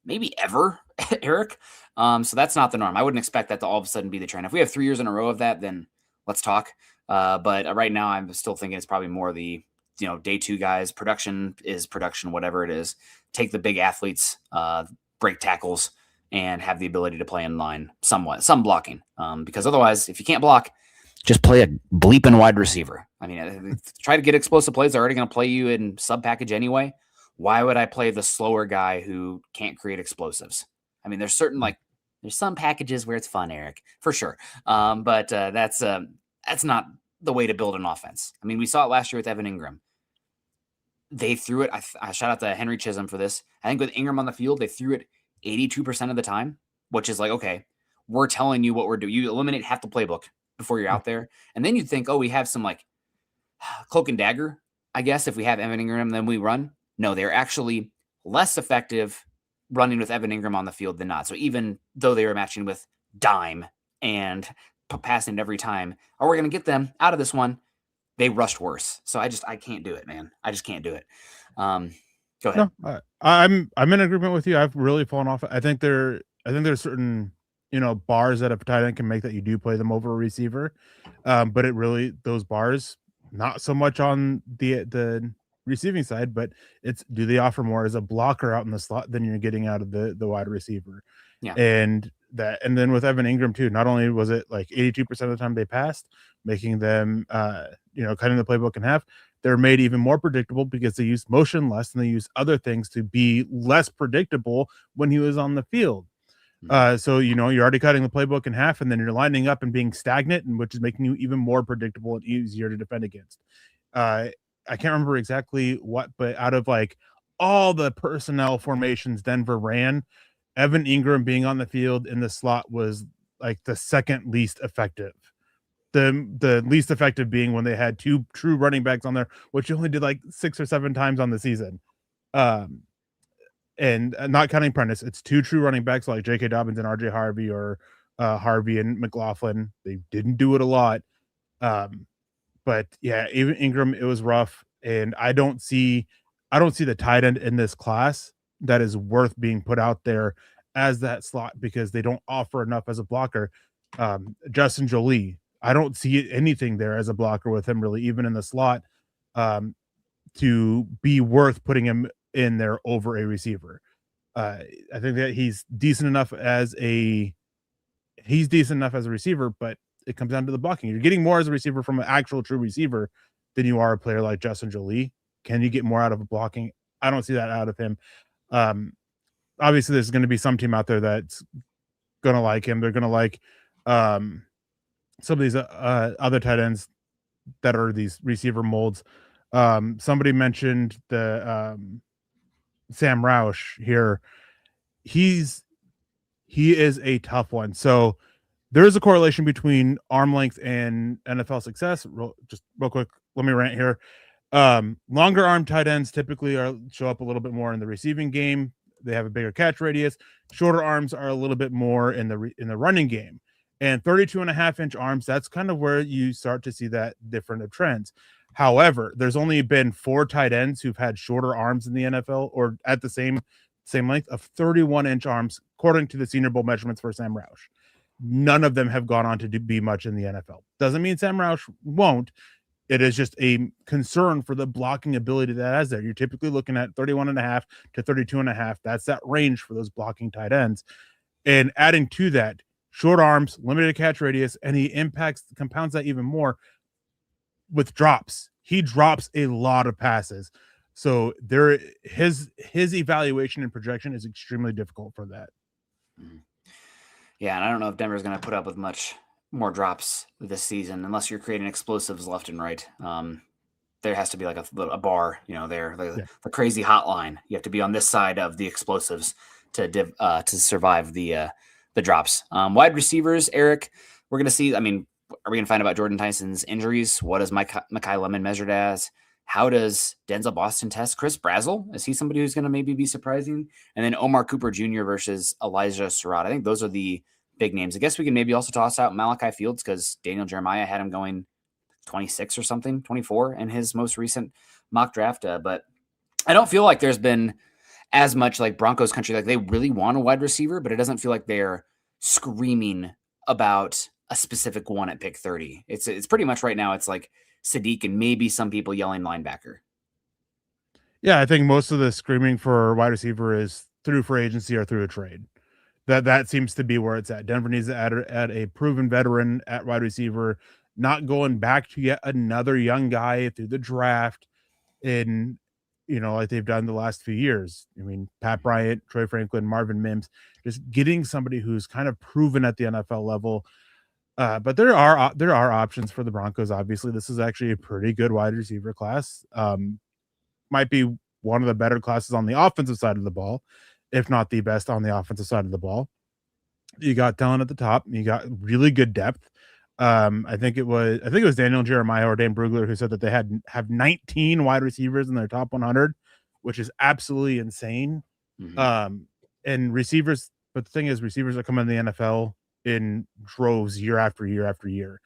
maybe ever, Eric. So that's not the norm. I wouldn't expect that to all of a sudden be the trend. If we have 3 years in a row of that, then let's talk. But right now, I'm still thinking it's probably more the day two guys. Production is production, whatever it is. Take the big athletes, break tackles, and have the ability to play in line somewhat, some blocking. Because otherwise, if you can't block, just play a bleeping wide receiver. I mean, try to get explosive plays. They're already going to play you in sub package anyway. Why would I play the slower guy who can't create explosives? I mean, there's some packages where it's fun, Eric, for sure. But that's not the way to build an offense. I mean, we saw it last year with Evan Ingram. They threw it. I shout out to Henry Chisholm for this. I think with Ingram on the field, they threw it 82% of the time, which is like, okay, we're telling you what we're doing. You eliminate half the playbook before you're out there. And then you'd think, oh, we have some like cloak and dagger, I guess, if we have Evan Ingram, then we run. No, they're actually less effective running with Evan Ingram on the field than not. So even though they were matching with dime and passing it every time, or we're going to get them out of this one, they rushed worse. So I can't do it, man. I just can't do it. Go ahead. No, I'm in agreement with you. I've really fallen off. I think there's certain bars that a tight end can make that you do play them over a receiver, but it really those bars not so much on the receiving side, but it's do they offer more as a blocker out in the slot than you're getting out of the wide receiver. Yeah. And then with Evan Ingram too, not only was it like 82% of the time they passed, making them cutting the playbook in half, they're made even more predictable because they use motion less and they use other things to be less predictable when he was on the field. So you're already cutting the playbook in half, and then you're lining up and being stagnant, and which is making you even more predictable and easier to defend against. I can't remember exactly what, but out of like all the personnel formations Denver ran, Evan Ingram being on the field in the slot was like the second least effective. The least effective being when they had two true running backs on there, which you only did like 6 or 7 times on the season. And not counting Prentice, it's 2 true running backs like J.K. Dobbins and R.J. Harvey, or Harvey and McLaughlin. They didn't do it a lot. But yeah, even Ingram, it was rough. And I don't see the tight end in this class that is worth being put out there as that slot because they don't offer enough as a blocker. Justin Jolie, I don't see anything there as a blocker with him really, even in the slot, to be worth putting him in there over a receiver. I think that he's decent enough as a receiver, but it comes down to the blocking. You're getting more as a receiver from an actual true receiver than you are a player like Justin Jolie. Can you get more out of a blocking? I don't see that out of him. Obviously, there's going to be some team out there that's going to like him. They're going to like some of these other tight ends that are these receiver molds. Somebody mentioned the Sam Roush here. He is a tough one. So there is a correlation between arm length and NFL success. Just real quick, let me rant here. Longer arm tight ends typically show up a little bit more in the receiving game. They have a bigger catch radius. Shorter arms are a little bit more in the running game. And 32.5-inch arms, that's kind of where you start to see that different of trends. However, there's only been 4 tight ends who've had shorter arms in the NFL or at the same length of 31-inch arms, according to the Senior Bowl measurements for Sam Roush. None of them have gone on to be much in the NFL. Doesn't mean Sam Roush won't. It is just a concern for the blocking ability that has there. You're typically looking at 31.5 to 32.5. That's that range for those blocking tight ends. And adding to that, short arms, limited catch radius, and he compounds that even more with drops. He drops a lot of passes. So his evaluation and projection is extremely difficult for that. Yeah, and I don't know if Denver's going to put up with much more drops this season unless you're creating explosives left and right. There has to be like a bar, there, Yeah. the crazy hotline. You have to be on this side of the explosives to survive the drops. Wide receivers, Eric, we're going to see. I mean, are we going to find about Jordan Tyson's injuries? What is Mekhi Lemon measured as? How does Denzel Boston test? Chris Brazzell, is he somebody who's going to maybe be surprising? And then Omar Cooper Jr. versus Elijah Surratt. I think those are the big names. I guess we can maybe also toss out Malachi Fields because Daniel Jeremiah had him going 26 or something, 24 in his most recent mock draft. But I don't feel like there's been as much like Broncos country. Like they really want a wide receiver, but it doesn't feel like they're screaming about a specific one at pick 30. It's pretty much right now. It's like Sadiq and maybe some people yelling linebacker. Yeah, I think most of the screaming for wide receiver is through free agency or through a trade. That seems to be where it's at. Denver needs to add a proven veteran at wide receiver, not going back to yet another young guy through the draft in, like they've done the last few years. I mean, Pat Bryant, Troy Franklin, Marvin Mims, just getting somebody who's kind of proven at the NFL level. But there are options for the Broncos. Obviously, this is actually a pretty good wide receiver class. Might be one of the better classes on the offensive side of the ball, if not the best on the offensive side of the ball. You got talent at the top. You got really good depth. I think it was Daniel Jeremiah or Dan Brugler who said that they have 19 wide receivers in their top 100, which is absolutely insane. Mm-hmm. And receivers, but the thing is, receivers are coming in the NFL in droves year after year after year.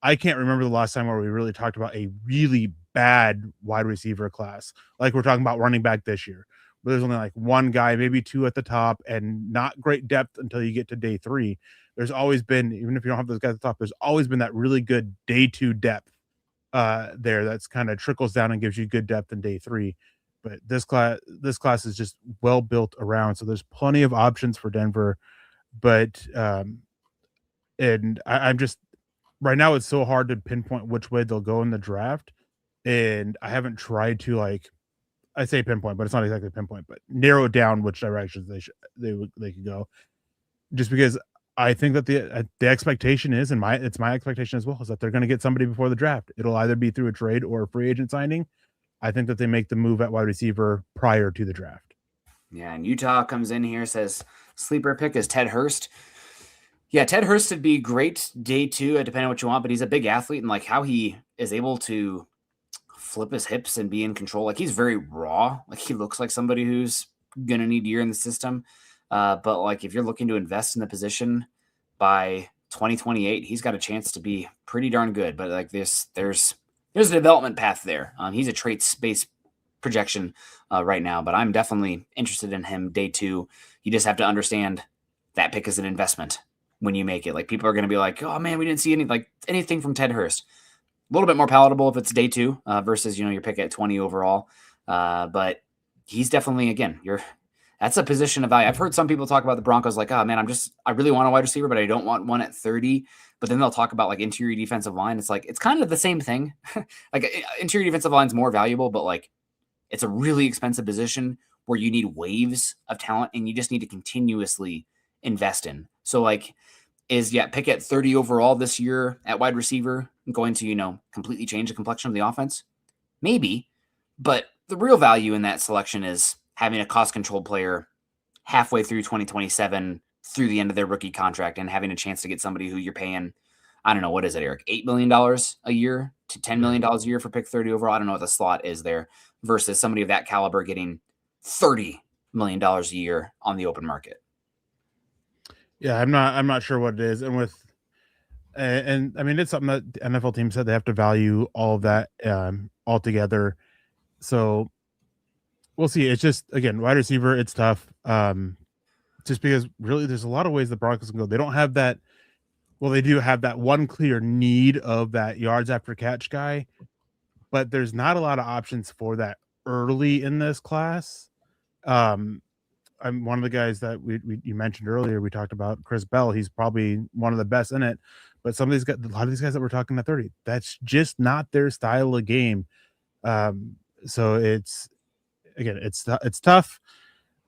I can't remember the last time where we really talked about a really bad wide receiver class. Like we're talking about running back this year, but there's only like one guy, maybe two at the top, and not great depth until you get to day 3. There's always been, even if you don't have those guys at the top, there's always been that really good day 2 depth there that's kind of trickles down and gives you good depth in day 3. But this class is just well built around, so there's plenty of options for Denver. But and I'm just right now it's so hard to pinpoint which way they'll go in the draft, and I haven't tried to I say pinpoint, but it's not exactly pinpoint, but narrow down which directions they could go, just because I think that the expectation is, and it's my expectation as well, is that they're going to get somebody before the draft. It'll either be through a trade or a free agent signing. I think that they make the move at wide receiver prior to the draft. Yeah, and Utah comes in here, says sleeper pick is Ted Hurst. Yeah, Ted Hurst would be great day 2, depending on what you want, but he's a big athlete, and like how he is able to flip his hips and be in control. Like he's very raw. Like he looks like somebody who's gonna need a year in the system. But like if you're looking to invest in the position by 2028, he's got a chance to be pretty darn good. But like there's a development path there. He's a traits-based projection right now, but I'm definitely interested in him day 2. You just have to understand that pick is an investment when you make it. Like people are going to be like, oh man, we didn't see anything from Ted Hurst. A little bit more palatable if it's day 2 versus, your pick at 20 overall. But he's definitely, again, that's a position of value. I've heard some people talk about the Broncos like, oh man, I really want a wide receiver, but I don't want one at 30. But then they'll talk about like interior defensive line. It's like, it's kind of the same thing. Like interior defensive line is more valuable, but like it's a really expensive position where you need waves of talent and you just need to continuously invest in. So like, pick at 30 overall this year at wide receiver going to, completely change the complexion of the offense? Maybe, but the real value in that selection is having a cost-controlled player halfway through 2027 through the end of their rookie contract and having a chance to get somebody who you're paying, I don't know, what is it, Eric? $8 million a year to $10 million a year for pick 30 overall. I don't know what the slot is there versus somebody of that caliber getting $30 million a year on the open market. Yeah, I'm not sure what it is. And I mean, it's something that the NFL team said they have to value all of that all together. So we'll see. It's just, again, wide receiver, it's tough. Just because really there's a lot of ways the Broncos can go. They don't have that. Well, they do have that one clear need of that yards after catch guy, but there's not a lot of options for that early in this class. I'm one of the guys that you mentioned earlier. We talked about Chris Bell. He's probably one of the best in it. But a lot of these guys that we're talking at 30, that's just not their style of game. So it's tough.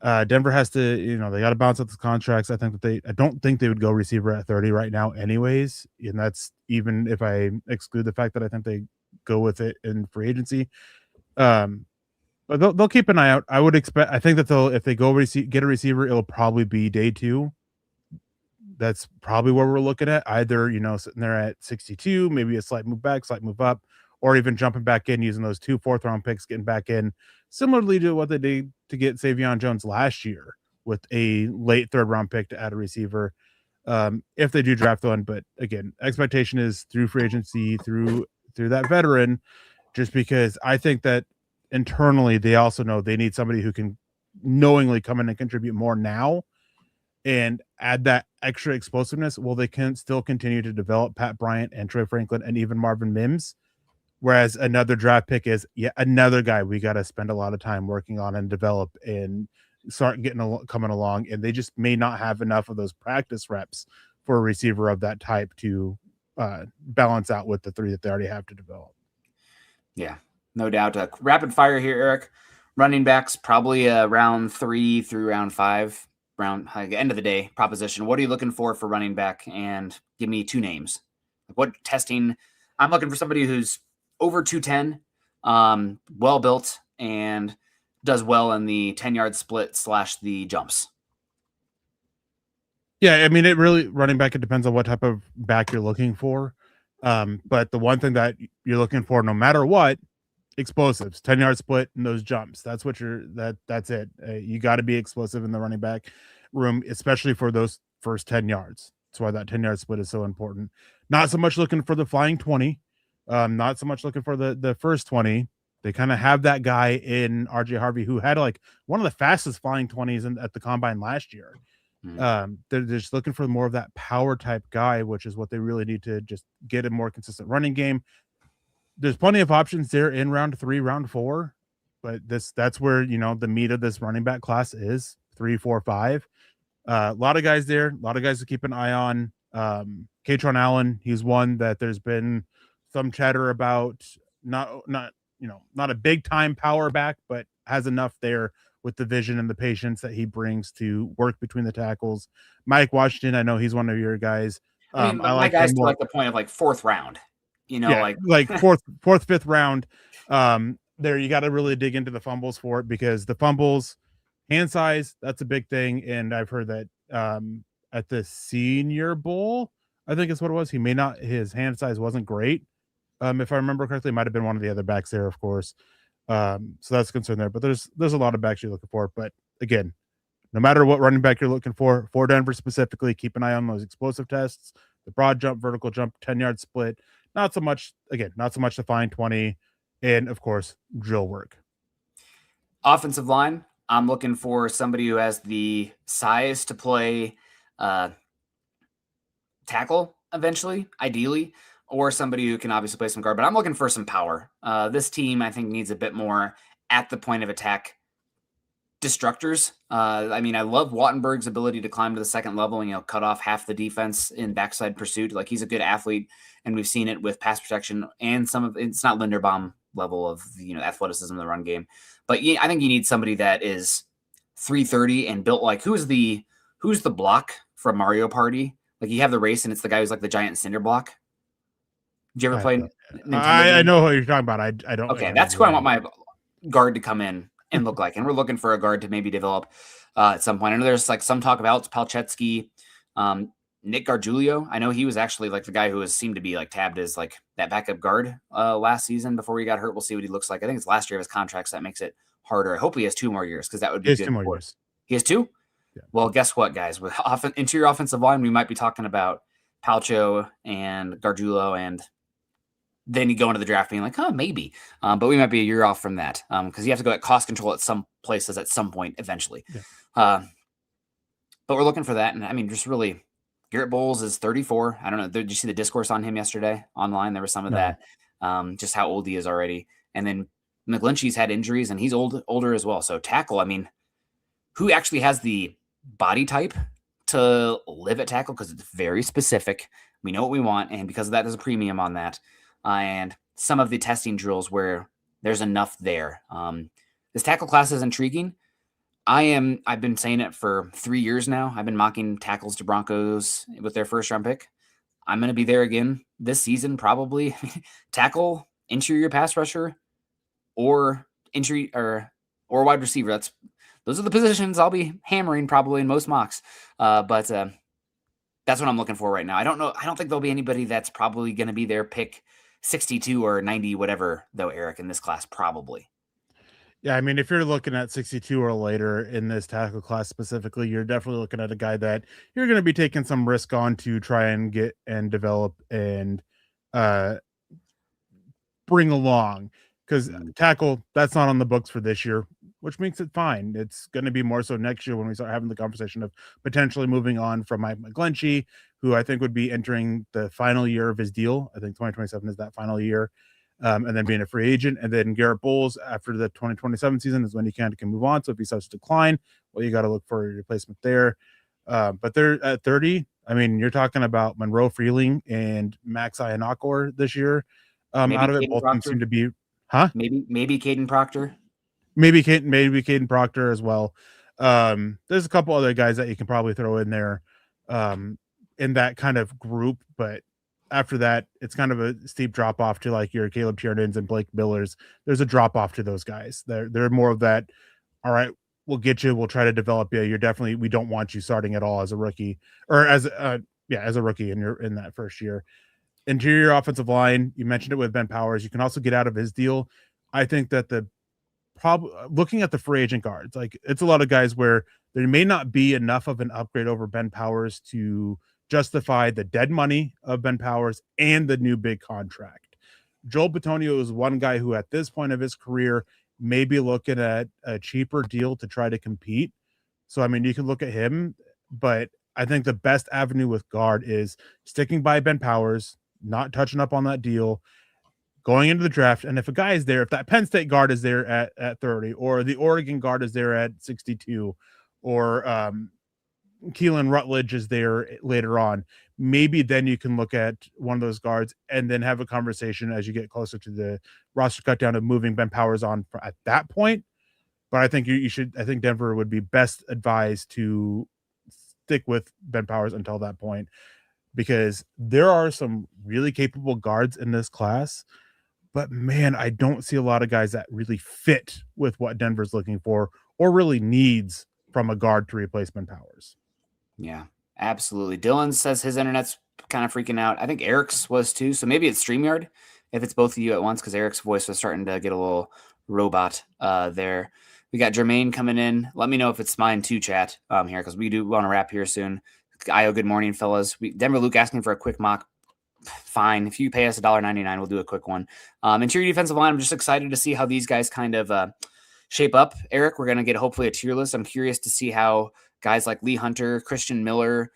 Denver has to, they got to balance out the contracts. I don't think they would go receiver at 30 right now, anyways. And that's even if I exclude the fact that I think they go with it in free agency. Um, but they'll keep an eye out. I think that if they get a receiver, it'll probably be day two. That's probably where we're looking at. Either, sitting there at 62, maybe a slight move back, slight move up, or even jumping back in using those 2 4th-round picks, getting back in, similarly to what they did to get Savion Jones last year with a late 3rd-round pick to add a receiver. If they do draft one, but again, expectation is through free agency, through that veteran, just because I think that internally they also know they need somebody who can knowingly come in and contribute more now and add that extra explosiveness. Well, they can still continue to develop Pat Bryant and Troy Franklin and even Marvin Mims. Whereas another draft pick is yet another guy we got to spend a lot of time working on and develop and start coming along. And they just may not have enough of those practice reps for a receiver of that type to balance out with the 3 that they already have to develop. Yeah, no doubt. Rapid fire here, Eric. Running backs, probably round 3 through round 5. End of the day proposition. What are you looking for running back? And give me 2 names. What testing? I'm looking for somebody who's over 210, well built, and does well in the 10-yard split / the jumps. Yeah, I mean, it really running back. It depends on what type of back you're looking for. But the one thing that you're looking for, no matter what, explosives, 10-yard split, and those jumps. That's what that's it. You got to be explosive in the running back room, especially for those first 10 yards. That's why that 10-yard split is so important. Not so much looking for the flying 20, not so much looking for the first 20. They kind of have that guy in RJ Harvey who had like one of the fastest flying 20s at the combine last year. They're just looking for more of that power type guy, which is what they really need to just get a more consistent running game. There's plenty of options there in round 3, round 4, but that's where the meat of this running back class is 3, 4, 5. A lot of guys there, a lot of guys to keep an eye on. Katron Allen, he's one that there's been some chatter about. Not a big time power back, but has enough there with the vision and the patience that he brings to work between the tackles. Mike Washington, I know he's one of your guys. I mean, my guys to like the point of like 4th round. Like fourth, 5th round. There you got to really dig into the fumbles for it because the fumbles, hand size, that's a big thing. And I've heard that at the Senior Bowl, I think is what it was. His hand size wasn't great. If I remember correctly, it might have been one of the other backs there, of course. So that's a concern there. But there's a lot of backs you're looking for. But again, no matter what running back you're looking for Denver specifically, keep an eye on those explosive tests, the broad jump, vertical jump, 10-yard split. Not so much to find 20, and of course, drill work. Offensive line, I'm looking for somebody who has the size to play tackle eventually, ideally, or somebody who can obviously play some guard. But I'm looking for some power. This team, I think, needs a bit more at the point of attack destructors. I mean, I love Wattenberg's ability to climb to the 2nd level and cut off half the defense in backside pursuit. Like, he's a good athlete, and we've seen it with pass protection and it's not Linderbaum level of athleticism in the run game. But I think you need somebody that is 330 and built like who's the block from Mario Party? Like, you have the race and it's the guy who's like the giant cinder block. Did you ever play Nintendo? I know what you're talking about. I don't. Okay, that's who I want my guard to come in and look like. And we're looking for a guard to maybe develop at some point. I know there's like some talk of Alex Palczewski, Nick Gargiulo. I know he was actually like the guy who seemed to be like tabbed as like that backup guard last season before he got hurt. We'll see what he looks like. I think it's last year of his contract, so that makes it harder. I hope he has 2 more years because that would be good. 2 more years. He has 2? Yeah. Well, guess what, guys? With interior offensive line, we might be talking about Palcho and Gargiulo, and then you go into the draft being like, oh, maybe. But we might be a year off from that because you have to go at cost control at some places at some point eventually. Yeah. But we're looking for that. And I mean, just really, Garrett Bowles is 34. I don't know. Did you see the discourse on him yesterday online? There was some of that, just how old he is already. And then McGlinchey's had injuries and he's older as well. So tackle, I mean, who actually has the body type to live at tackle? Because it's very specific. We know what we want. And because of that, there's a premium on that. And some of the testing drills where there's enough there. This tackle class is intriguing. I've been saying it for 3 years now. I've been mocking tackles to Broncos with their first round pick. I'm going to be there again this season, probably. Tackle, interior pass rusher, or interior or wide receiver. Those are the positions I'll be hammering probably in most mocks. But that's what I'm looking for right now. I don't know. I don't think there'll be anybody that's probably going to be their pick 62 or 90, whatever, though, Eric, in this class, probably. Yeah, I mean, if you're looking at 62 or later in this tackle class specifically, you're definitely looking at a guy that you're going to be taking some risk on to try and get and develop and uh, bring along. Because Mm. tackle, that's not on the books for this year, which makes it fine. It's going to be more so next year when we start having the conversation of potentially moving on from Mike McGlinchey, who I think would be entering the final year of his deal. I think 2027 is that final year. And then being a free agent. And then Garrett Bowles after the 2027 season is when he can move on. So if he starts to decline, well, you got to look for a replacement there. But they're at 30. I mean, you're talking about Monroe Freeling and Max Ianakor this year. Maybe Out of it, Caden both of them seem Proctor. to be, huh? Maybe Caden Proctor. Maybe Caden Proctor as well. There's a couple other guys that you can probably throw in there in that kind of group, but after that, it's kind of a steep drop off to like your Caleb Tiernans and Blake Millers. There's a drop off to those guys. They're more of that. All right, we'll get you. We'll try to develop you. You're definitely we don't want you starting at all as a rookie or as a rookie in that first year. Interior offensive line, you mentioned it with Ben Powers. You can also get out of his deal. I think that the probably looking at the free agent guards, like it's a lot of guys where there may not be enough of an upgrade over Ben Powers to justify the dead money of Ben Powers and the new big contract. Joel Bitonio is one guy who at this point of his career may be looking at a cheaper deal to try to compete. So, I mean, you can look at him, but I think the best avenue with guard is sticking by Ben Powers, not touching up on that deal, going into the draft. And if a guy is there, if that Penn State guard is there at 30, or the Oregon guard is there at 62, or Keelan Rutledge is there later on, maybe then you can look at one of those guards and then have a conversation as you get closer to the roster cut down of moving Ben Powers on at that point. But I think you should, I think Denver would be best advised to stick with Ben Powers until that point, because there are some really capable guards in this class. But man, I don't see a lot of guys that really fit with what Denver's looking for or really needs from a guard to replace Ben Powers. Yeah, absolutely. Dylan says his internet's kind of freaking out. I think Eric's was too. So maybe it's StreamYard if it's both of you at once, because Eric's voice was starting to get a little robot there. We got Jermaine coming in. Let me know if it's mine too, chat, here, because we do want to wrap here soon. Io, good morning, fellas. Denver Luke asking for a quick mock. Fine. If you pay us $1.99, we'll do a quick one. Interior defensive line, I'm just excited to see how these guys kind of shape up. Eric, we're going to get hopefully a tier list. I'm curious to see how guys like Lee Hunter, Christian Miller,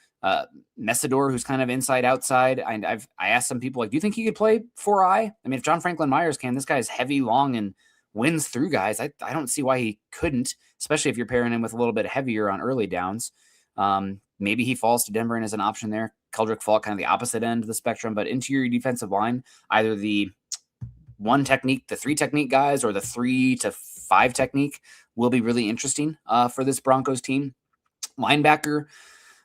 Messidor, who's kind of inside outside. I asked some people, like, do you think he could play 4I? I mean, if John Franklin Myers can, this guy's heavy, long, and wins through guys. I don't see why he couldn't, especially if you're pairing him with a little bit heavier on early downs. Maybe he falls to Denver and is an option there. Keldrick Faulk, kind of the opposite end of the spectrum, but interior defensive line, either the 1 technique, the 3 technique guys, or the 3 to 5 technique will be really interesting for this Broncos team. Linebacker,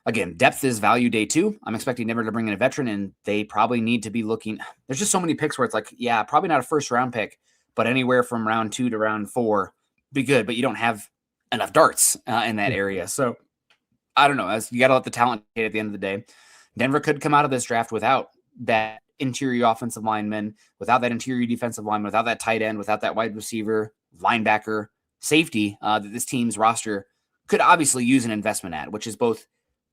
again, depth is value day 2. I'm expecting Denver to bring in a veteran, and they probably need to be looking. There's just so many picks where it's like, yeah, probably not a first round pick, but anywhere from round 2 to round 4 be good, but you don't have enough darts in that area. So I don't know. You got to let the talent hit at the end of the day. Denver could come out of this draft without that interior offensive lineman, without that interior defensive lineman, without that tight end, without that wide receiver, linebacker, safety that this team's roster could obviously use an investment at, which is both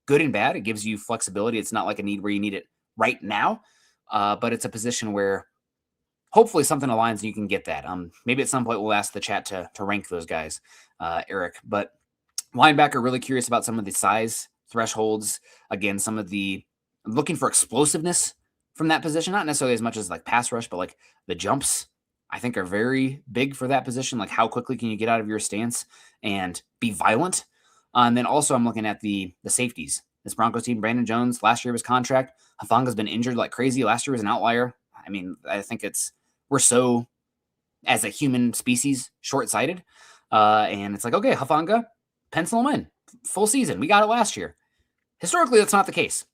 good and bad. It gives you flexibility. It's not like a need where you need it right now, but it's a position where hopefully something aligns and you can get that. Maybe at some point we'll ask the chat to rank those guys, Eric. But linebacker, really curious about some of the size thresholds. Again, some of the I'm looking for explosiveness from that position, not necessarily as much as like pass rush, but like the jumps I think are very big for that position. Like how quickly can you get out of your stance and be violent? And then also I'm looking at the safeties. This Broncos team, Brandon Jones, last year of his contract. Hafanga's been injured like crazy. Last year was an outlier. I mean, I think we're so, as a human species, short-sighted. And it's like, okay, Hafanga, pencil him in full season. We got it last year. Historically, that's not the case.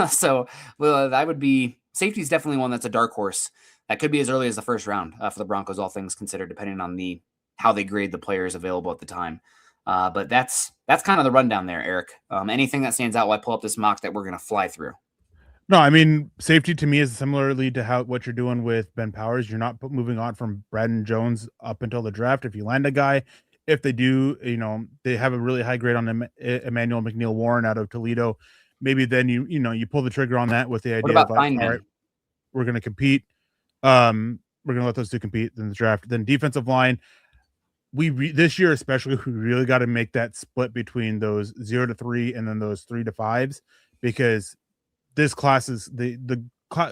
So I would be safety is definitely one that's a dark horse that could be as early as the first round for the Broncos, all things considered, depending on how they grade the players available at the time. But that's kind of the rundown there, Eric. Anything that stands out while I pull up this mock that we're going to fly through? No, I mean, safety to me is similarly to what you're doing with Ben Powers. You're not moving on from Braden Jones up until the draft. If you land a guy, if they do, they have a really high grade on Emmanuel McNeil Warren out of Toledo. Maybe then you pull the trigger on that with the idea of like, all right, we're going to compete. We're going to let those two compete in the draft. Then defensive line, this year especially, we really got to make that split between those 0 to 3 and then those 3 to 5s, because this class is the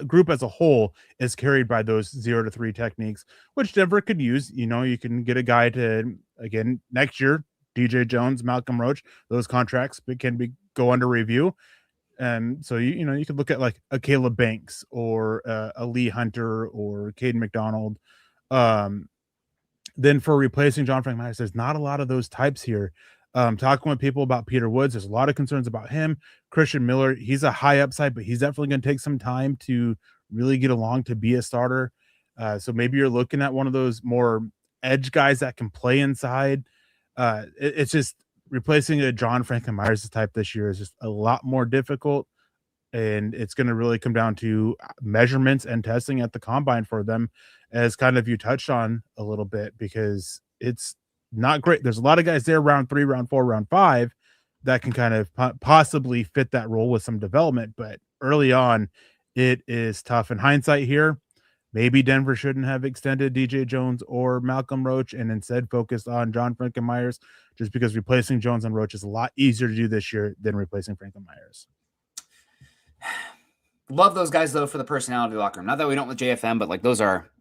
group as a whole is carried by those 0 to 3 techniques, which Denver could use. You can get a guy to, again, next year, DJ Jones, Malcolm Roach, those contracts can go under review. And so, you could look at like a Caleb Banks or a Lee Hunter or Caden McDonald. Then for replacing John Frank Myers, there's not a lot of those types here. Talking with people about Peter Woods, there's a lot of concerns about him. Christian Miller, he's a high upside, but he's definitely going to take some time to really get along to be a starter. So maybe you're looking at one of those more edge guys that can play inside. It's just replacing a John Franklin Myers type this year is just a lot more difficult. And it's going to really come down to measurements and testing at the combine for them, as kind of you touched on a little bit, because it's not great. There's a lot of guys there round 3, round 4, round 5 that can kind of possibly fit that role with some development. But early on, it is tough. In hindsight here, maybe Denver shouldn't have extended DJ Jones or Malcolm Roach and instead focused on John Franklin Myers, just because replacing Jones and Roach is a lot easier to do this year than replacing Franklin Myers. Love those guys, though, for the personality locker room. Not that we don't with JFM, but like those are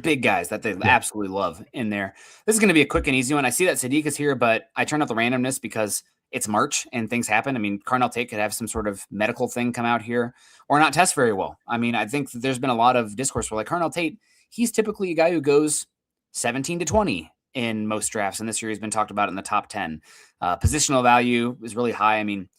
big guys that they absolutely love in there. This is going to be a quick and easy one. I see that Sadiq is here, but I turned off the randomness because it's March and things happen. I mean, Carnell Tate could have some sort of medical thing come out here or not test very well. I mean, I think that there's been a lot of discourse where like Carnell Tate, he's typically a guy who goes 17 to 20 in most drafts. And this year he's been talked about in the top 10. Positional value is really high. I mean,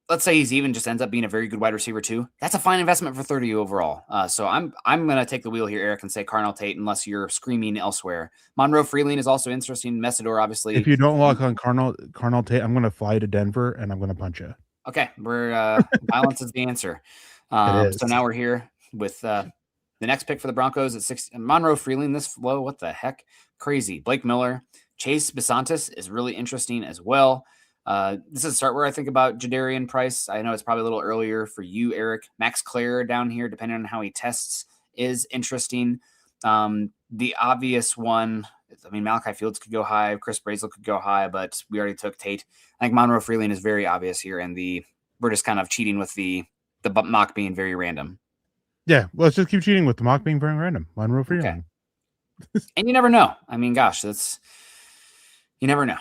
let's say he's even just ends up being a very good wide receiver too. That's a fine investment for 30 overall. So I'm going to take the wheel here, Eric, and say Carnell Tate, unless you're screaming elsewhere. Monroe Freeling is also interesting. Messidor, obviously. If you don't lock on Carnell Tate, I'm going to fly to Denver and I'm going to punch you. Okay. Violence is the answer. So now we're here with the next pick for the Broncos at 6. Monroe Freeling, this low, what the heck? Crazy. Blake Miller. Chase Besantis is really interesting as well. This is a start where I think about Jadarian Price. I know it's probably a little earlier for you, Eric. Max Clare down here, depending on how he tests, is interesting. The obvious one, I mean, Malachi Fields could go high. Chris Brazel could go high, but we already took Tate. I think Monroe Freeling is very obvious here, and we're just kind of cheating with the mock being very random. Yeah, let's just keep cheating with the mock being very random. Monroe Freeling. Okay. And you never know. I mean, gosh, you never know.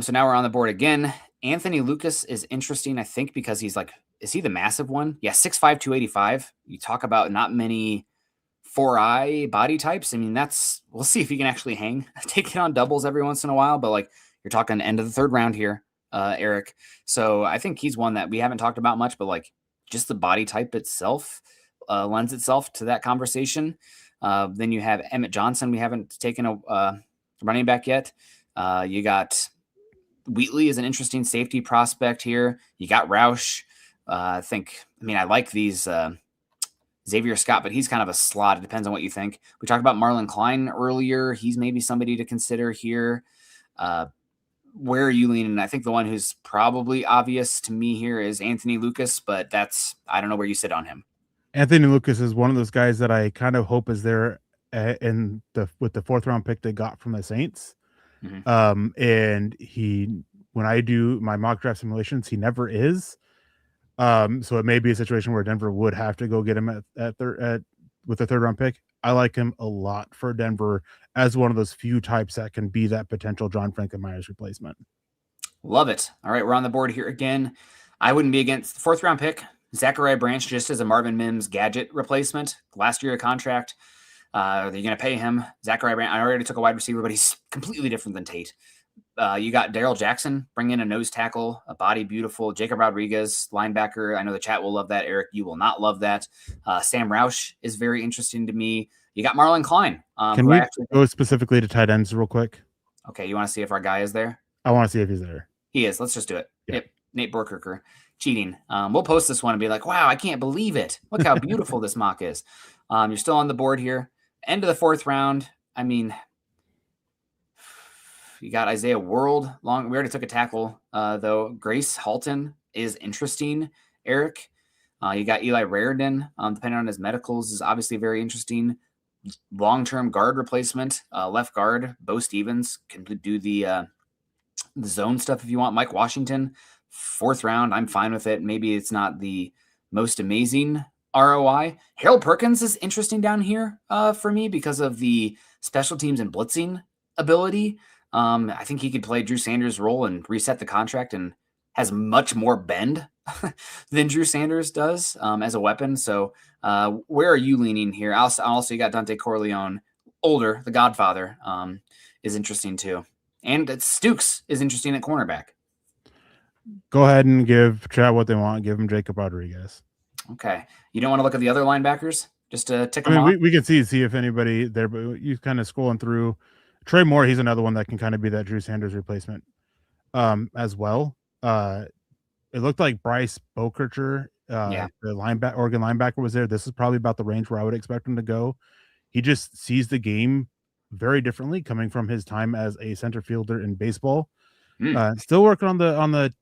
So now we're on the board again. Anthony Lucas is interesting, I think, because he's like, is he the massive one? Yeah, 6'5", 285. You talk about not many 4-eye body types. I mean, we'll see if he can actually hang. Take it on doubles every once in a while, but like you're talking end of the 3rd round here, Eric. So I think he's one that we haven't talked about much, but like just the body type itself lends itself to that conversation. Then you have Emmett Johnson. We haven't taken a running back yet. You got Wheatley is an interesting safety prospect here. You got Roush. I like these Xavier Scott, but he's kind of a slot. It depends on what you think. We talked about Marlon Klein earlier. He's maybe somebody to consider here. Where are you leaning? I think the one who's probably obvious to me here is Anthony Lucas, but I don't know where you sit on him. Anthony Lucas is one of those guys that I kind of hope is there with the 4th round pick they got from the Saints. Mm-hmm. And when I do my mock draft simulations, he never is. So it may be a situation where Denver would have to go get him with the 3rd round pick. I like him a lot for Denver as one of those few types that can be that potential John Franklin Myers replacement. Love it. All right, we're on the board here again. I wouldn't be against the 4th round pick. Zachariah Branch just as a Marvin Mims gadget replacement. Last year of contract. Are you going to pay him? Zachariah Branch, I already took a wide receiver, but he's completely different than Tate. You got Daryl Jackson, bring in a nose tackle, a body beautiful. Jacob Rodriguez, linebacker. I know the chat will love that. Eric, you will not love that. Sam Roush is very interesting to me. You got Marlon Klein. Can we go specifically to tight ends real quick? Okay, you want to see if our guy is there? I want to see if he's there. He is. Let's just do it. Yep. Nate Borkerker. Cheating. We'll post this one and be like, wow, I can't believe it. Look how beautiful this mock is. You're still on the board here. End of the 4th round. I mean, you got Isaiah World. We already took a tackle, though. Grace Halton is interesting, Eric. You got Eli Raridan, depending on his medicals, is obviously very interesting. Long-term guard replacement, left guard, Bo Stevens can do the zone stuff if you want. Mike Washington, 4th round. I'm fine with it. Maybe it's not the most amazing ROI. Harold Perkins is interesting down here for me because of the special teams and blitzing ability. I think he could play Drew Sanders' role and reset the contract and has much more bend than Drew Sanders does as a weapon. So where are you leaning here? Also, you got Dante Corleone, older, the Godfather, is interesting too. And Stukes is interesting at cornerback. Go ahead and give chat what they want. Give him Jacob Rodriguez. Okay. You don't want to look at the other linebackers just to tick them off? We can see if anybody there, but you kind of scrolling through. Trey Moore, he's another one that can kind of be that Drew Sanders replacement as well. It looked like Bryce Bokercher, the Oregon linebacker, was there. This is probably about the range where I would expect him to go. He just sees the game very differently coming from his time as a center fielder in baseball. Still working on the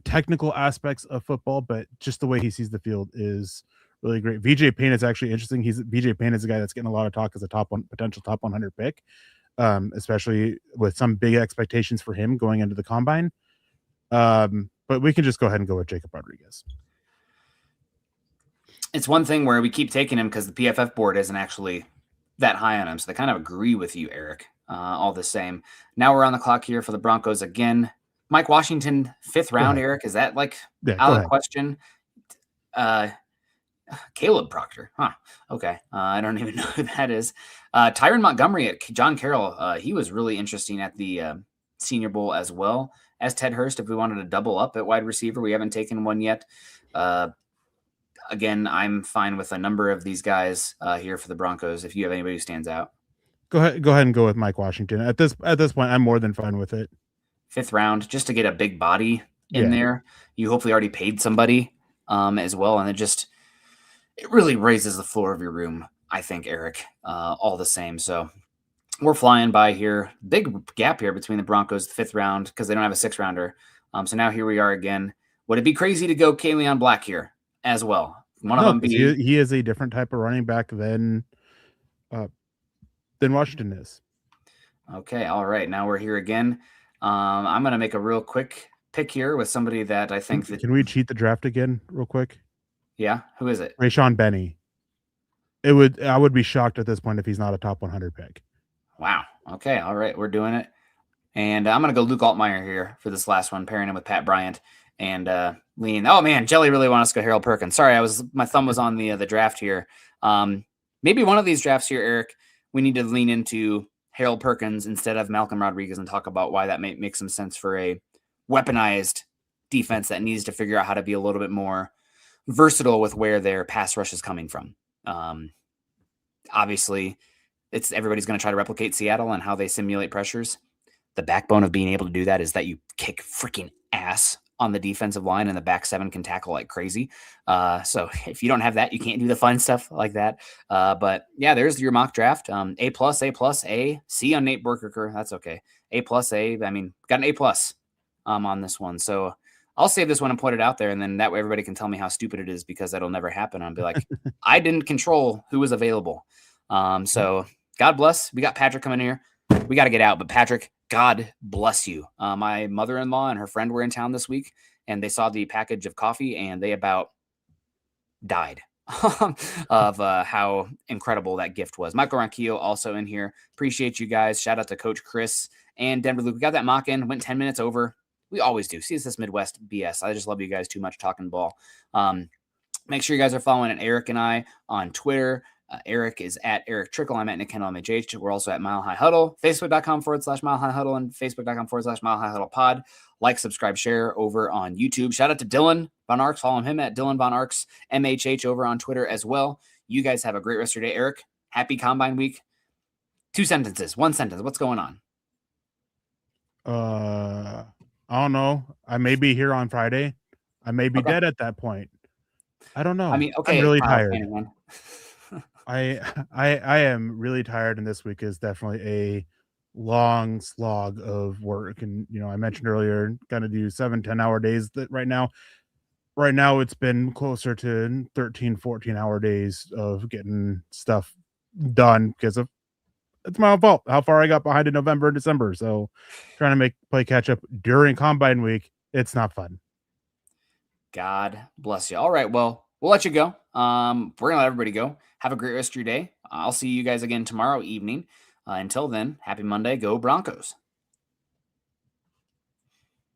technical aspects of football, but just the way he sees the field is really great. VJ Payne is actually interesting. VJ Payne is a guy that's getting a lot of talk as a potential top 100 pick, especially with some big expectations for him going into the combine. But we can just go ahead and go with Jacob Rodriguez. It's one thing where we keep taking him because the PFF board isn't actually that high on him. So they kind of agree with you, Eric, all the same. Now we're on the clock here for the Broncos again. Mike Washington, 5th round, Eric. Is that out of the question? Caleb Proctor. Huh. Okay. I don't even know who that is. Tyron Montgomery at John Carroll. He was really interesting at the Senior Bowl as well as Ted Hurst. If we wanted to double up at wide receiver, we haven't taken one yet. Again, I'm fine with a number of these guys here for the Broncos. If you have anybody who stands out, go ahead and go with Mike Washington. At this point, I'm more than fine with it. 5th round, just to get a big body in there. You hopefully already paid somebody as well, and it really raises the floor of your room, I think, Eric, all the same. So we're flying by here. Big gap here between the Broncos, the 5th round, because they don't have a 6th rounder. So now here we are again. Would it be crazy to go Kaleon Black here as well? One of them he is a different type of running back than Washington is. Okay, all right. Now we're here again. I'm going to make a real quick pick here with somebody that I think that... Can we cheat the draft again real quick? Yeah, who is it? Rayshawn Benny. I would be shocked at this point if he's not a top 100 pick. Wow. Okay, all right, we're doing it. And I'm going to go Luke Altmaier here for this last one, pairing him with Pat Bryant and lean. Oh man, Jelly really wants us to go Harold Perkins. Sorry, my thumb was on the draft here. Maybe one of these drafts here, Eric, we need to lean into Harold Perkins instead of Malcolm Rodriguez and talk about why that makes some sense for a weaponized defense that needs to figure out how to be a little bit more versatile with where their pass rush is coming from. Obviously, everybody's going to try to replicate Seattle and how they simulate pressures. The backbone of being able to do that is that you kick freaking ass on the defensive line and the back 7 can tackle like crazy. So if you don't have that, you can't do the fun stuff like that. But yeah, there's your mock draft. A+, A+, C on Nate Borkerker. That's okay. A+, A. I mean, got an A+ on this one. So I'll save this one and put it out there. And then that way everybody can tell me how stupid it is because that'll never happen. I'll be like, I didn't control who was available. So God bless. We got Patrick coming here. We got to get out. But Patrick, God bless you. My mother-in-law and her friend were in town this week, and they saw the package of coffee, and they about died of how incredible that gift was. Michael Ronquillo also in here. Appreciate you guys. Shout out to Coach Chris and Denver Luke. We got that mock in. Went 10 minutes over. We always do. See, it's this Midwest BS. I just love you guys too much talking ball. Make sure you guys are following Eric and I on Twitter. Eric is at Eric Trickle. I'm at Nick Kendall MHH. We're also at Mile High Huddle, Facebook.com/Mile High Huddle, and Facebook.com/Mile High Huddle Pod. Like, subscribe, share over on YouTube. Shout out to Dylan Von Arx. Follow him at Dylan Von Arx MHH over on Twitter as well. You guys have a great rest of your day. Eric, happy Combine Week. 2 sentences, 1 sentence. What's going on? I don't know. I may be here on Friday. I may be dead at that point. I don't know. I mean, okay, I'm really Kyle tired. Shanahan. I am really tired, and this week is definitely a long slog of work. And I mentioned earlier, gotta do 7-10 hour days that right now it's been closer to 13-14 hour days of getting stuff done because of it's my own fault how far I got behind in November and December. So trying to play catch up during Combine Week, it's not fun. God bless you. All right, well, we'll let you go. We're gonna let everybody go. Have a great rest of your day. I'll see you guys again tomorrow evening. Until then, happy Monday. Go Broncos.